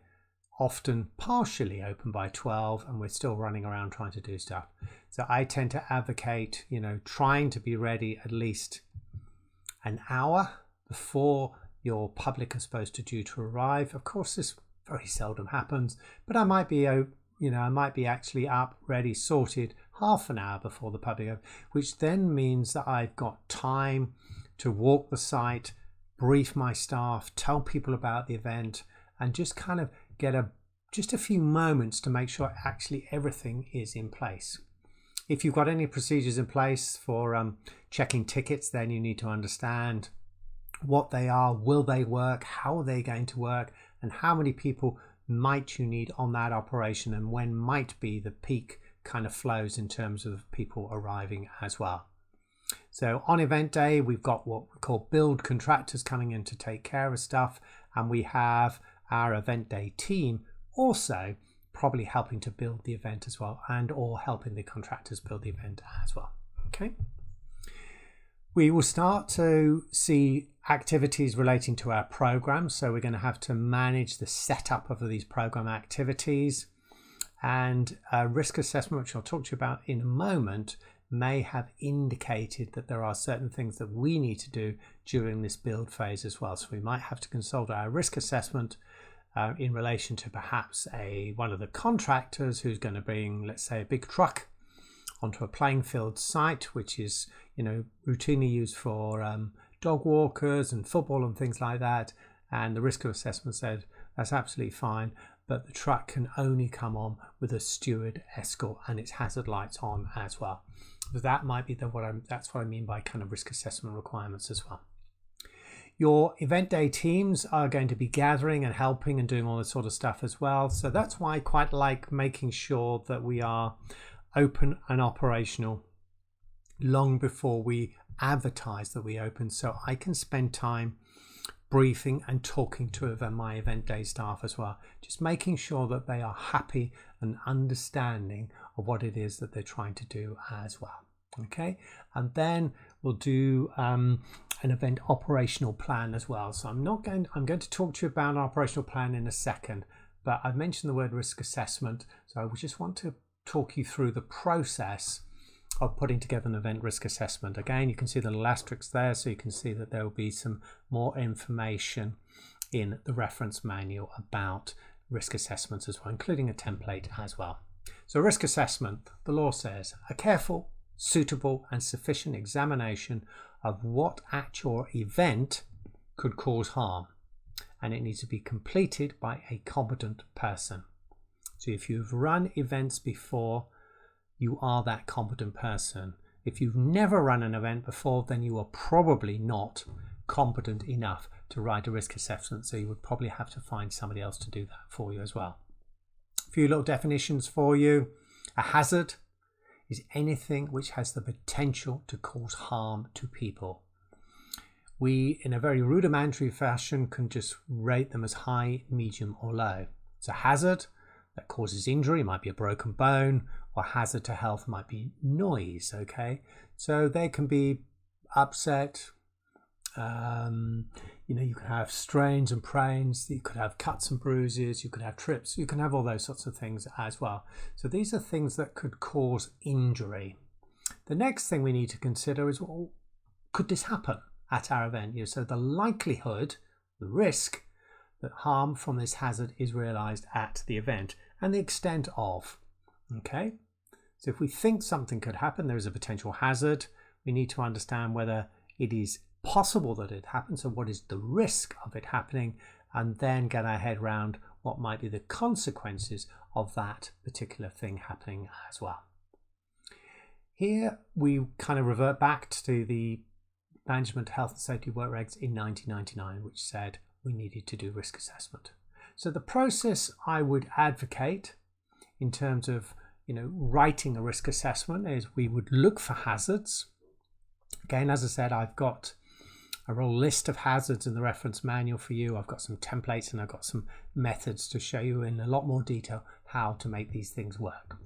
often partially open by 12 and we're still running around trying to do stuff. So I tend to advocate, trying to be ready at least an hour before your public are supposed to due to arrive. Of course, this very seldom happens, but I might be actually up, ready, sorted half an hour before the public, which then means that I've got time to walk the site, brief my staff, tell people about the event, and just kind of get just a few moments to make sure actually everything is in place. If you've got any procedures in place for checking tickets, then you need to understand what they are, will they work, how are they going to work, and how many people might you need on that operation, and when might be the peak kind of flows in terms of people arriving as well. So on event day, we've got what we call build contractors coming in to take care of stuff, and we have our event day team also probably helping to build the event as well, and or helping the contractors build the event as well. Okay, we will start to see activities relating to our program, so we're going to have to manage the setup of these program activities, and risk assessment, which I'll talk to you about in a moment, may have indicated that there are certain things that we need to do during this build phase as well. So we might have to consult our risk assessment in relation to perhaps one of the contractors who's going to bring, let's say, a big truck onto a playing field site, which is routinely used for dog walkers and football and things like that. And the risk assessment said that's absolutely fine, but the truck can only come on with a steward escort and its hazard lights on as well. So that might be that's what I mean by kind of risk assessment requirements as well. Your event day teams are going to be gathering and helping and doing all this sort of stuff as well. So that's why I quite like making sure that we are open and operational long before we advertise that we open, so I can spend time briefing and talking to my event day staff as well, just making sure that they are happy and understanding of what it is that they're trying to do as well. Okay, and then we'll do an event operational plan as well. So I'm going to talk to you about an operational plan in a second, but I've mentioned the word risk assessment, so I just want to talk you through the process of putting together an event risk assessment. Again, you can see the little asterisks there, so you can see that there will be some more information in the reference manual about risk assessments as well, including a template as well. So risk assessment, the law says, a careful, suitable and sufficient examination of what at your event could cause harm, and it needs to be completed by a competent person. So if you've run events before, you are that competent person. If you've never run an event before, then you are probably not competent enough to write a risk assessment, so you would probably have to find somebody else to do that for you as well. A few little definitions for you. A hazard is anything which has the potential to cause harm to people. We, in a very rudimentary fashion, can just rate them as high, medium or low. It's a hazard that causes injury, it might be a broken bone, or hazard to health might be noise. Okay, so they can be upset, you can have strains and prains, you could have cuts and bruises, you could have trips, you can have all those sorts of things as well. So these are things that could cause injury. The next thing we need to consider is, well, could this happen at our event? So the likelihood, the risk that harm from this hazard is realized at the event, and the extent of. Okay, so if we think something could happen, there is a potential hazard, we need to understand whether it is possible that it happens, so what is the risk of it happening, and then get our head around what might be the consequences of that particular thing happening as well. Here we kind of revert back to the Management Health and Safety Work Regs in 1999, which said we needed to do risk assessment. So the process I would advocate in terms of writing a risk assessment is we would look for hazards. Again, as I said, I've got a whole list of hazards in the reference manual for you. I've got some templates and I've got some methods to show you in a lot more detail how to make these things work.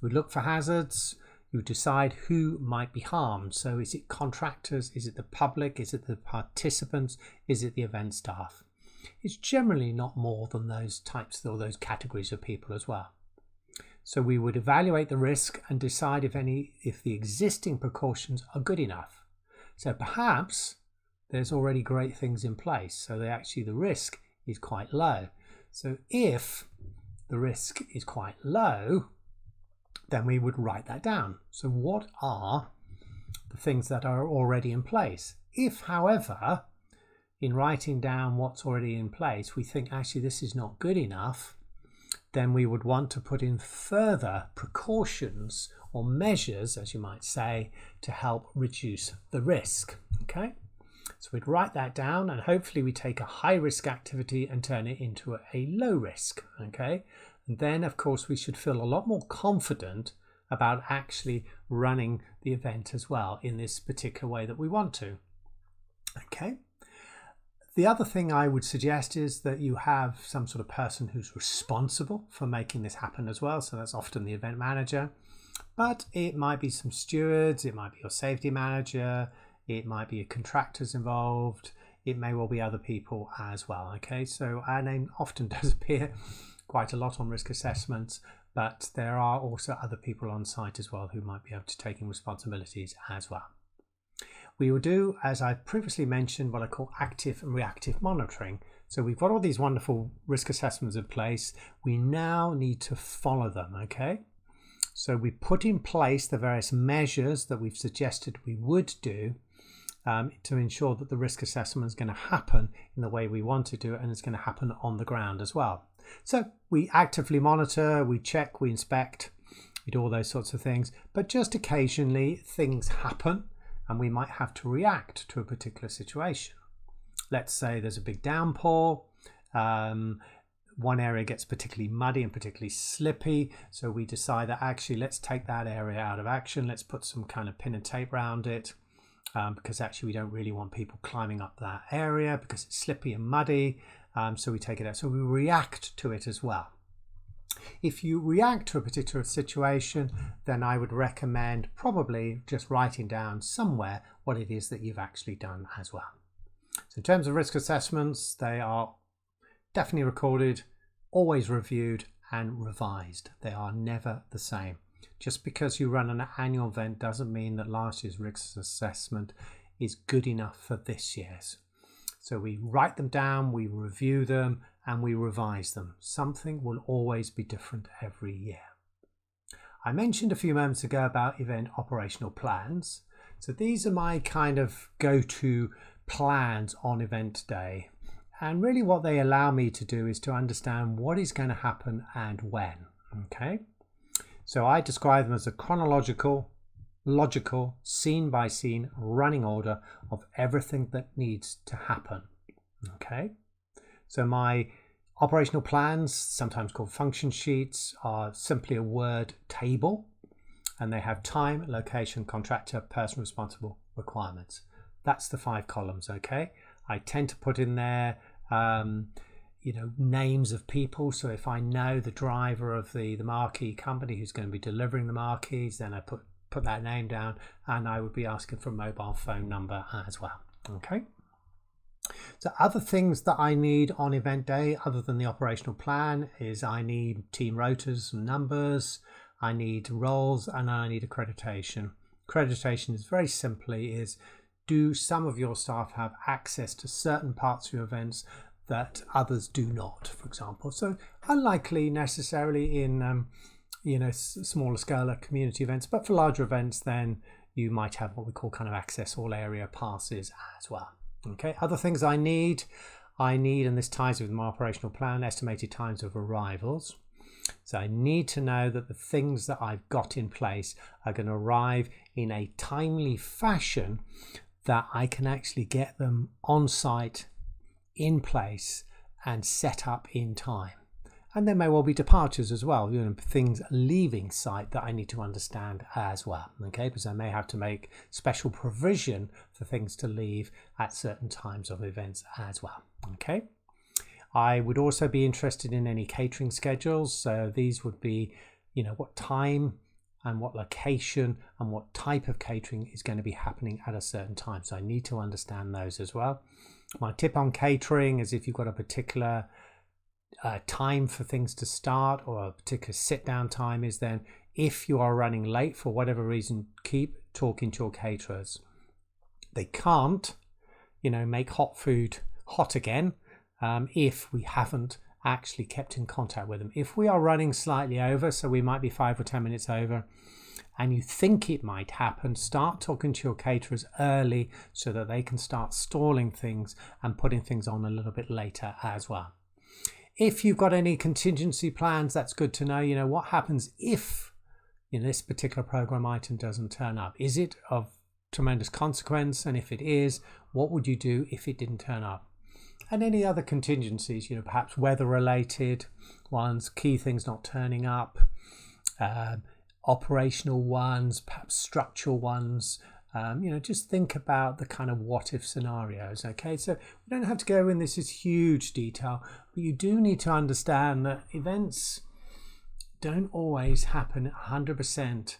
We look for hazards. You decide who might be harmed. So is it contractors? Is it the public? Is it the participants? Is it the event staff? It's generally not more than those types or those categories of people as well. So we would evaluate the risk and decide if the existing precautions are good enough. So perhaps there's already great things in place, so the risk is quite low. So if the risk is quite low, then we would write that down. So what are the things that are already in place? If, however, in writing down what's already in place, we think actually this is not good enough, then we would want to put in further precautions or measures, as you might say, to help reduce the risk. Okay, so we'd write that down, and hopefully we take a high risk activity and turn it into a low risk. Okay, and then of course we should feel a lot more confident about actually running the event as well in this particular way that we want to. Okay. The other thing I would suggest is that you have some sort of person who's responsible for making this happen as well. So that's often the event manager, but it might be some stewards, it might be your safety manager, it might be your contractors involved, it may well be other people as well. Okay, so our name often does appear quite a lot on risk assessments, but there are also other people on site as well who might be able to take in responsibilities as well. We will do, as I previously mentioned, what I call active and reactive monitoring. So we've got all these wonderful risk assessments in place. We now need to follow them, okay? So we put in place the various measures that we've suggested we would do to ensure that the risk assessment is going to happen in the way we want to do it, and it's going to happen on the ground as well. So we actively monitor, we check, we inspect, we do all those sorts of things, but just occasionally things happen and we might have to react to a particular situation. Let's say there's a big downpour, one area gets particularly muddy and particularly slippy, so we decide that actually let's take that area out of action, let's put some kind of pin and tape around it, because actually we don't really want people climbing up that area because it's slippy and muddy, so we take it out. So we react to it as well. If you react to a particular situation, then I would recommend probably just writing down somewhere what it is that you've actually done as well. So in terms of risk assessments, they are definitely recorded, always reviewed and revised. They are never the same. Just because you run an annual event doesn't mean that last year's risk assessment is good enough for this year's. So we write them down, we review them, and we revise them. Something will always be different every year. I mentioned a few moments ago about event operational plans. So these are my kind of go-to plans on event day. And really what they allow me to do is to understand what is going to happen and when. Okay. So I describe them as a chronological, logical, scene by scene running order of everything that needs to happen. Okay. So my operational plans, sometimes called function sheets, are simply a word table, and they have time, location, contractor, person responsible, requirements. That's the 5 columns. Okay. I tend to put in there names of people. So if I know the driver of the marquee company who's going to be delivering the marquees, then I put that name down, and I would be asking for a mobile phone number as well. Okay. So other things that I need on event day, other than the operational plan, is I need team rotas and numbers, I need roles, and I need accreditation. Accreditation is very simply do some of your staff have access to certain parts of your events that others do not, for example. So unlikely necessarily in smaller scale community events, but for larger events then you might have what we call kind of access all area passes as well. Okay, other things I need, and this ties with my operational plan, estimated times of arrivals. So I need to know that the things that I've got in place are going to arrive in a timely fashion, that I can actually get them on site, in place and set up in time. And there may well be departures as well, things leaving site that I need to understand as well, okay, because I may have to make special provision for things to leave at certain times of events as well, okay. I would also be interested in any catering schedules. So these would be, what time and what location and what type of catering is going to be happening at a certain time. So I need to understand those as well. My tip on catering is if you've got a particular time for things to start or a particular sit down time, is then if you are running late for whatever reason, keep talking to your caterers. They can't, make hot food hot again if we haven't actually kept in contact with them. If we are running slightly over, so we might be 5 or 10 minutes over, and you think it might happen, start talking to your caterers early so that they can start stalling things and putting things on a little bit later as well. If you've got any contingency plans, that's good to know. What happens if this particular program item doesn't turn up? Is it of tremendous consequence? And if it is, what would you do if it didn't turn up? And any other contingencies, perhaps weather related ones, key things not turning up, operational ones, perhaps structural ones. Just think about the kind of what if scenarios. Okay, so we don't have to go in this is huge detail, but you do need to understand that events don't always happen 100%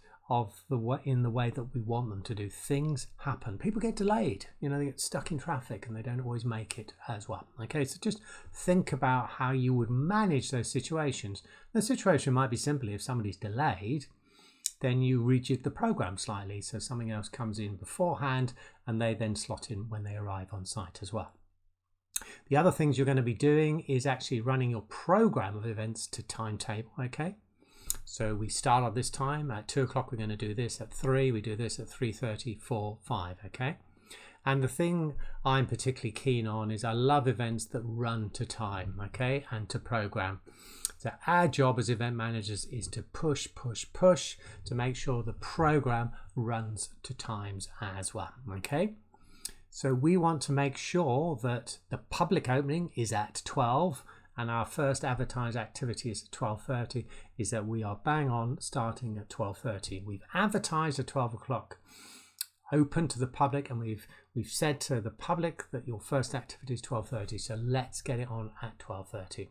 in the way that we want them to do. Things happen. People get delayed. They get stuck in traffic and they don't always make it as well. Okay, so just think about how you would manage those situations. The situation might be simply if somebody's delayed, then you rejig the program slightly so something else comes in beforehand and they then slot in when they arrive on site as well. The other things you're going to be doing is actually running your program of events to timetable. Okay, so we start at this time at 2 o'clock. We're going to do this at 3. We do this at 3:30, 4, 5. Okay, and the thing I'm particularly keen on is I love events that run to time. Okay, and to program. So our job as event managers is to push to make sure the program runs to times as well. Okay, so we want to make sure that the public opening is at 12 and our first advertised activity is at 12:30, is that we are bang on starting at 12:30. We've advertised at 12 o'clock open to the public, and we've said to the public that your first activity is 12:30, so let's get it on at 12:30.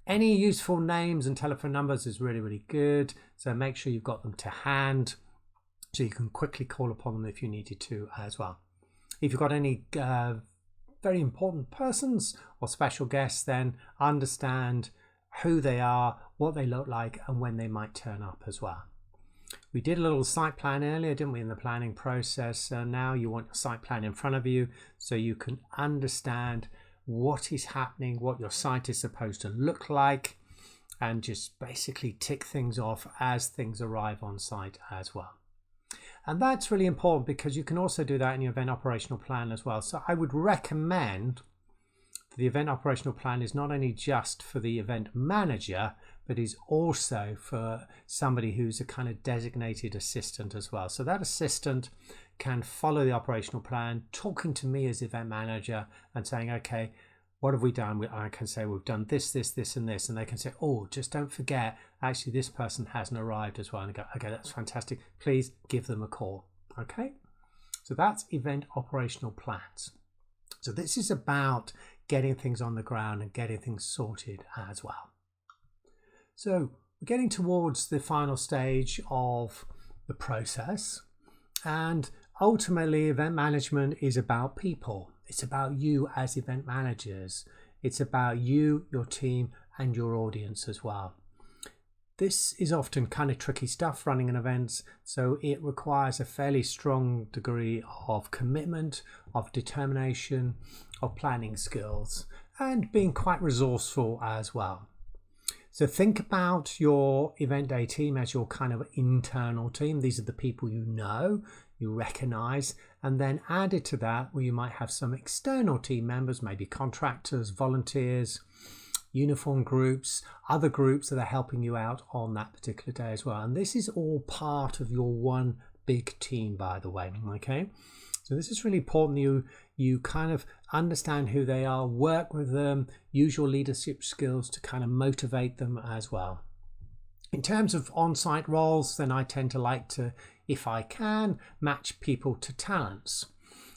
Any useful names and telephone numbers is really, really good. So make sure you've got them to hand so you can quickly call upon them if you needed to as well. If you've got any very important persons or special guests, then understand who they are, what they look like, and when they might turn up as well. We did a little site plan earlier, didn't we, in the planning process? Now you want a site plan in front of you so you can understand what is happening, what your site is supposed to look like, and just basically tick things off as things arrive on site as well. And that's really important because you can also do that in your event operational plan as well. So I would recommend the event operational plan is not only just for the event manager, but is also for somebody who's a kind of designated assistant as well. So that assistant can follow the operational plan, talking to me as event manager and saying, okay, what have we done? I can say we've done this, and this, and they can say, oh, just don't forget, actually this person hasn't arrived as well. And I go, okay, that's fantastic. Please give them a call. Okay, so that's event operational plans. So this is about getting things on the ground and getting things sorted as well. So we're getting towards the final stage of the process, and ultimately event management is about people. It's about you as event managers. It's about you, your team, and your audience as well. This is often kind of tricky stuff, running an event, so it requires a fairly strong degree of commitment, of determination, of planning skills, and being quite resourceful as well. So think about your event day team as your kind of internal team. These are the people you recognize, and then added to that where you might have some external team members, maybe contractors, volunteers, uniform groups, other groups that are helping you out on that particular day as well. And this is all part of your one big team, by the way. Okay, so this is really important. You kind of understand who they are, work with them, use your leadership skills to kind of motivate them as well. In terms of on-site roles, then I tend to like to, if I can, match people to talents.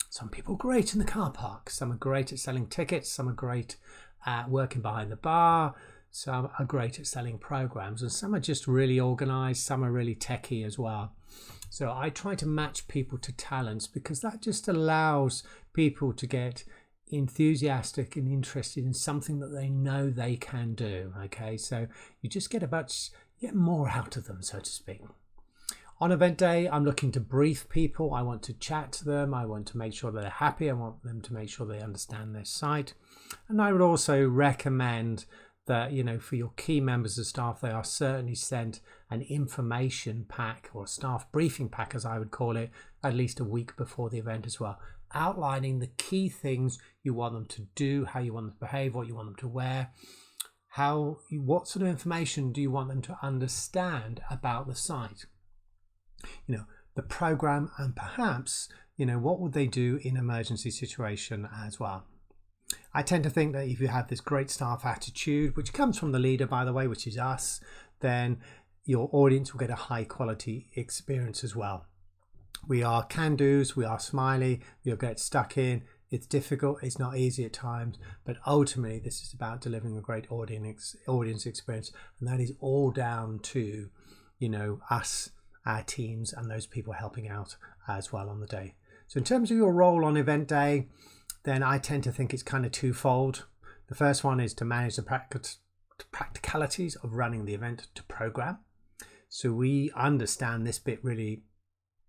Some people are great in the car park, some are great at selling tickets, some are great at working behind the bar, some are great at selling programs, and some are just really organized, some are really techie as well. So I try to match people to talents, because that just allows people to get enthusiastic and interested in something that they know they can do. Okay, so you just get more out of them, so to speak. On event day, I'm looking to brief people. I want to chat to them. I want to make sure that they're happy. I want them to make sure they understand their site. And I would also recommend that, for your key members of staff, they are certainly sent an information pack, or a staff briefing pack, as I would call it, at least a week before the event as well, outlining the key things you want them to do, how you want them to behave, what you want them to wear, what sort of information do you want them to understand about the site, the program, and perhaps, what would they do in emergency situation as well. I tend to think that if you have this great staff attitude, which comes from the leader, by the way, which is us, then your audience will get a high quality experience as well. We are can-dos, we are smiley, we'll get stuck in. It's difficult, it's not easy at times, but ultimately this is about delivering a great audience experience, and that is all down to, us, our teams, and those people helping out as well on the day. So in terms of your role on event day, then I tend to think it's kind of twofold. The first one is to manage the practicalities of running the event to program. So we understand this bit really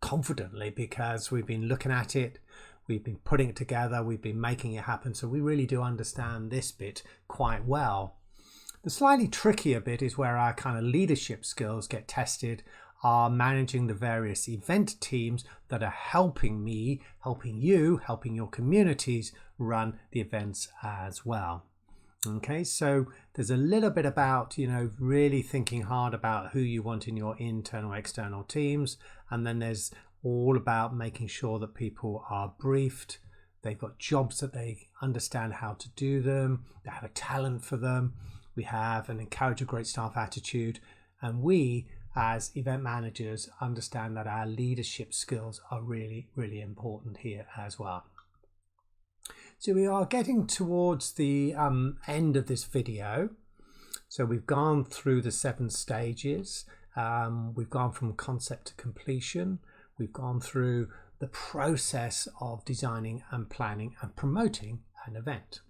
confidently, because we've been looking at it, we've been putting it together, we've been making it happen. So we really do understand this bit quite well. The slightly trickier bit is where our kind of leadership skills get tested, are managing the various event teams that are helping me, helping you, helping your communities run the events as well. Okay, so there's a little bit about, really thinking hard about who you want in your internal, external teams. And then there's all about making sure that people are briefed, they've got jobs that they understand how to do them, they have a talent for them, we have and encourage a great staff attitude, and we as event managers understand that our leadership skills are really, really important here as well. So we are getting towards the end of this video. So we've gone through the 7 stages. We've gone from concept to completion. We've gone through the process of designing and planning and promoting an event.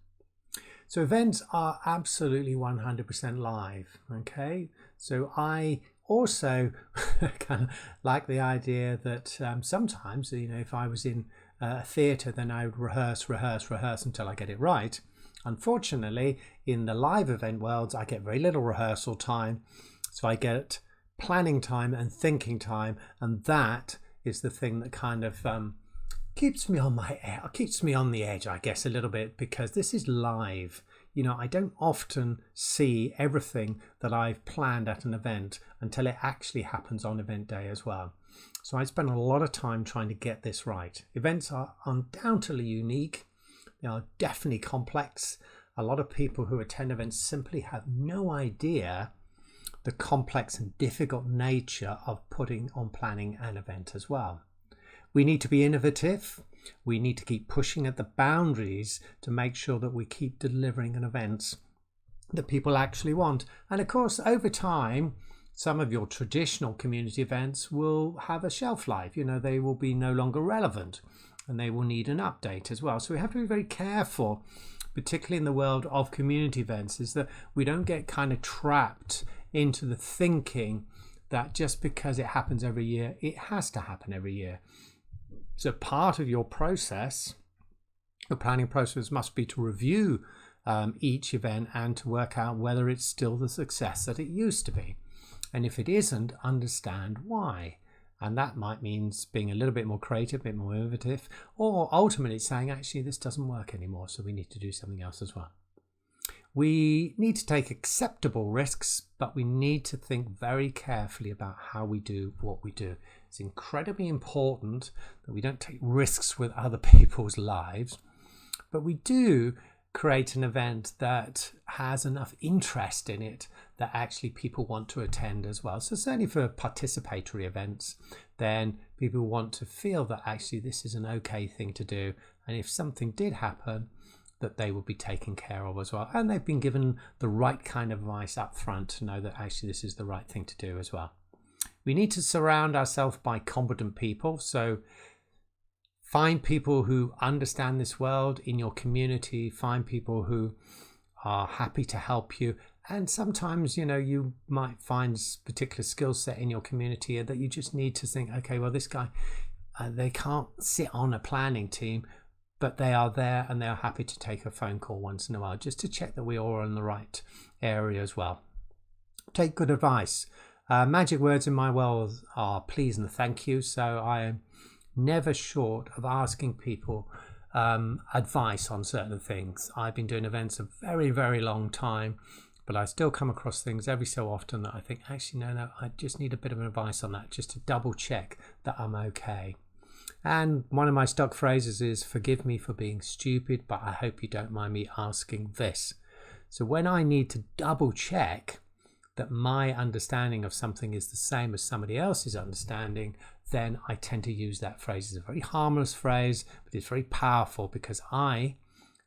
So events are absolutely 100% live. Okay, so I also kind of like the idea that sometimes, if I was in a theatre, then I would rehearse until I get it right. Unfortunately, in the live event worlds, I get very little rehearsal time. So I get planning time and thinking time, and that is the thing that kind of keeps me on the edge, I guess, a little bit, because this is live. I don't often see everything that I've planned at an event until it actually happens on event day as well. So I spend a lot of time trying to get this right. Events are undoubtedly unique. They are definitely complex. A lot of people who attend events simply have no idea the complex and difficult nature of putting on planning an event as well. We need to be innovative. We need to keep pushing at the boundaries to make sure that we keep delivering an event that people actually want. And of course, over time, some of your traditional community events will have a shelf life. They will be no longer relevant and they will need an update as well. So we have to be very careful, particularly in the world of community events, is that we don't get kind of trapped into the thinking that just because it happens every year, it has to happen every year. So part of your process, the planning process, must be to review each event and to work out whether it's still the success that it used to be. And if it isn't, understand why. And that might mean being a little bit more creative, a bit more innovative, or ultimately saying, actually, this doesn't work anymore, so we need to do something else as well. We need to take acceptable risks, but we need to think very carefully about how we do what we do. It's incredibly important that we don't take risks with other people's lives, but we do create an event that has enough interest in it that actually people want to attend as well. So certainly for participatory events, then people want to feel that actually this is an okay thing to do. And if something did happen, that they will be taken care of as well. And they've been given the right kind of advice up front to know that actually this is the right thing to do as well. We need to surround ourselves by competent people. So find people who understand this world in your community, find people who are happy to help you. And sometimes, you might find particular skill set in your community that you just need to think, okay, well, this guy, they can't sit on a planning team, but they are there and they are happy to take a phone call once in a while just to check that we all are in the right area as well. Take good advice. Magic words in my world are please and thank you. So I am never short of asking people advice on certain things. I've been doing events a very, very long time, but I still come across things every so often that I think, actually, no, I just need a bit of advice on that just to double check that I'm okay. And one of my stock phrases is, forgive me for being stupid, but I hope you don't mind me asking this. So when I need to double check that my understanding of something is the same as somebody else's understanding, then I tend to use that phrase. It's a very harmless phrase, but it's very powerful because I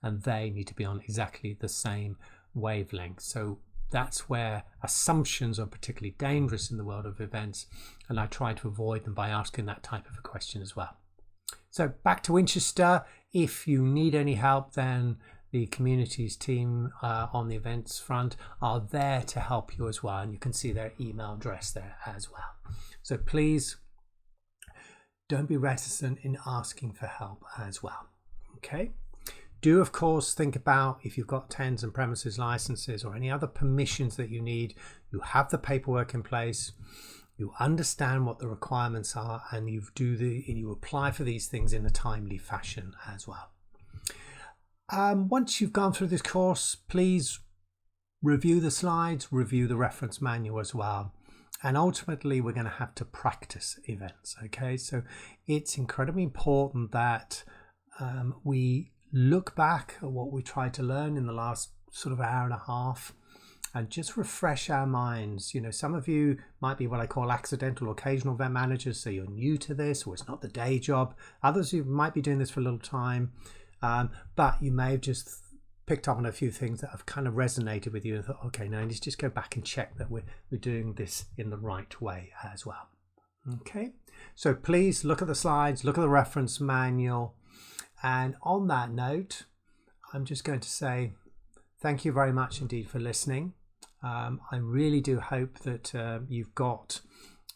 and they need to be on exactly the same wavelength. So that's where assumptions are particularly dangerous in the world of events, and I try to avoid them by asking that type of a question as well. So back to Winchester. If you need any help, then the communities team on the events front are there to help you as well, and you can see their email address there as well. So please don't be reticent in asking for help as well. Okay. Do, of course, think about if you've got tents and premises licenses or any other permissions that you need, you have the paperwork in place, you understand what the requirements are, and you apply for these things in a timely fashion as well. Once you've gone through this course, please review the slides, review the reference manual as well. And ultimately, we're going to have to practice events. Okay, so it's incredibly important that we look back at what we tried to learn in the last sort of hour and a half and just refresh our minds. Some of you might be what I call accidental or occasional event managers, so you're new to this or it's not the day job. Others who might be doing this for a little time, but you may have just picked up on a few things that have kind of resonated with you and thought, okay, now I need to just go back and check that we're doing this in the right way as well. Okay, so please look at the slides, look at the reference manual. And on that note, I'm just going to say thank you very much indeed for listening. I really do hope that you've got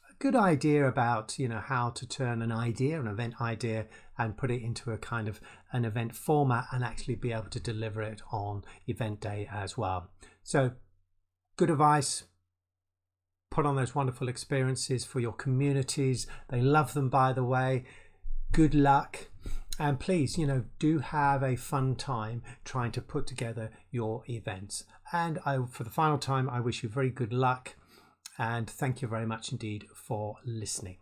a good idea about how to turn an event idea, and put it into a kind of an event format and actually be able to deliver it on event day as well. So good advice. Put on those wonderful experiences for your communities. They love them, by the way. Good luck. And please, do have a fun time trying to put together your events. And for the final time, I wish you very good luck. And thank you very much indeed for listening.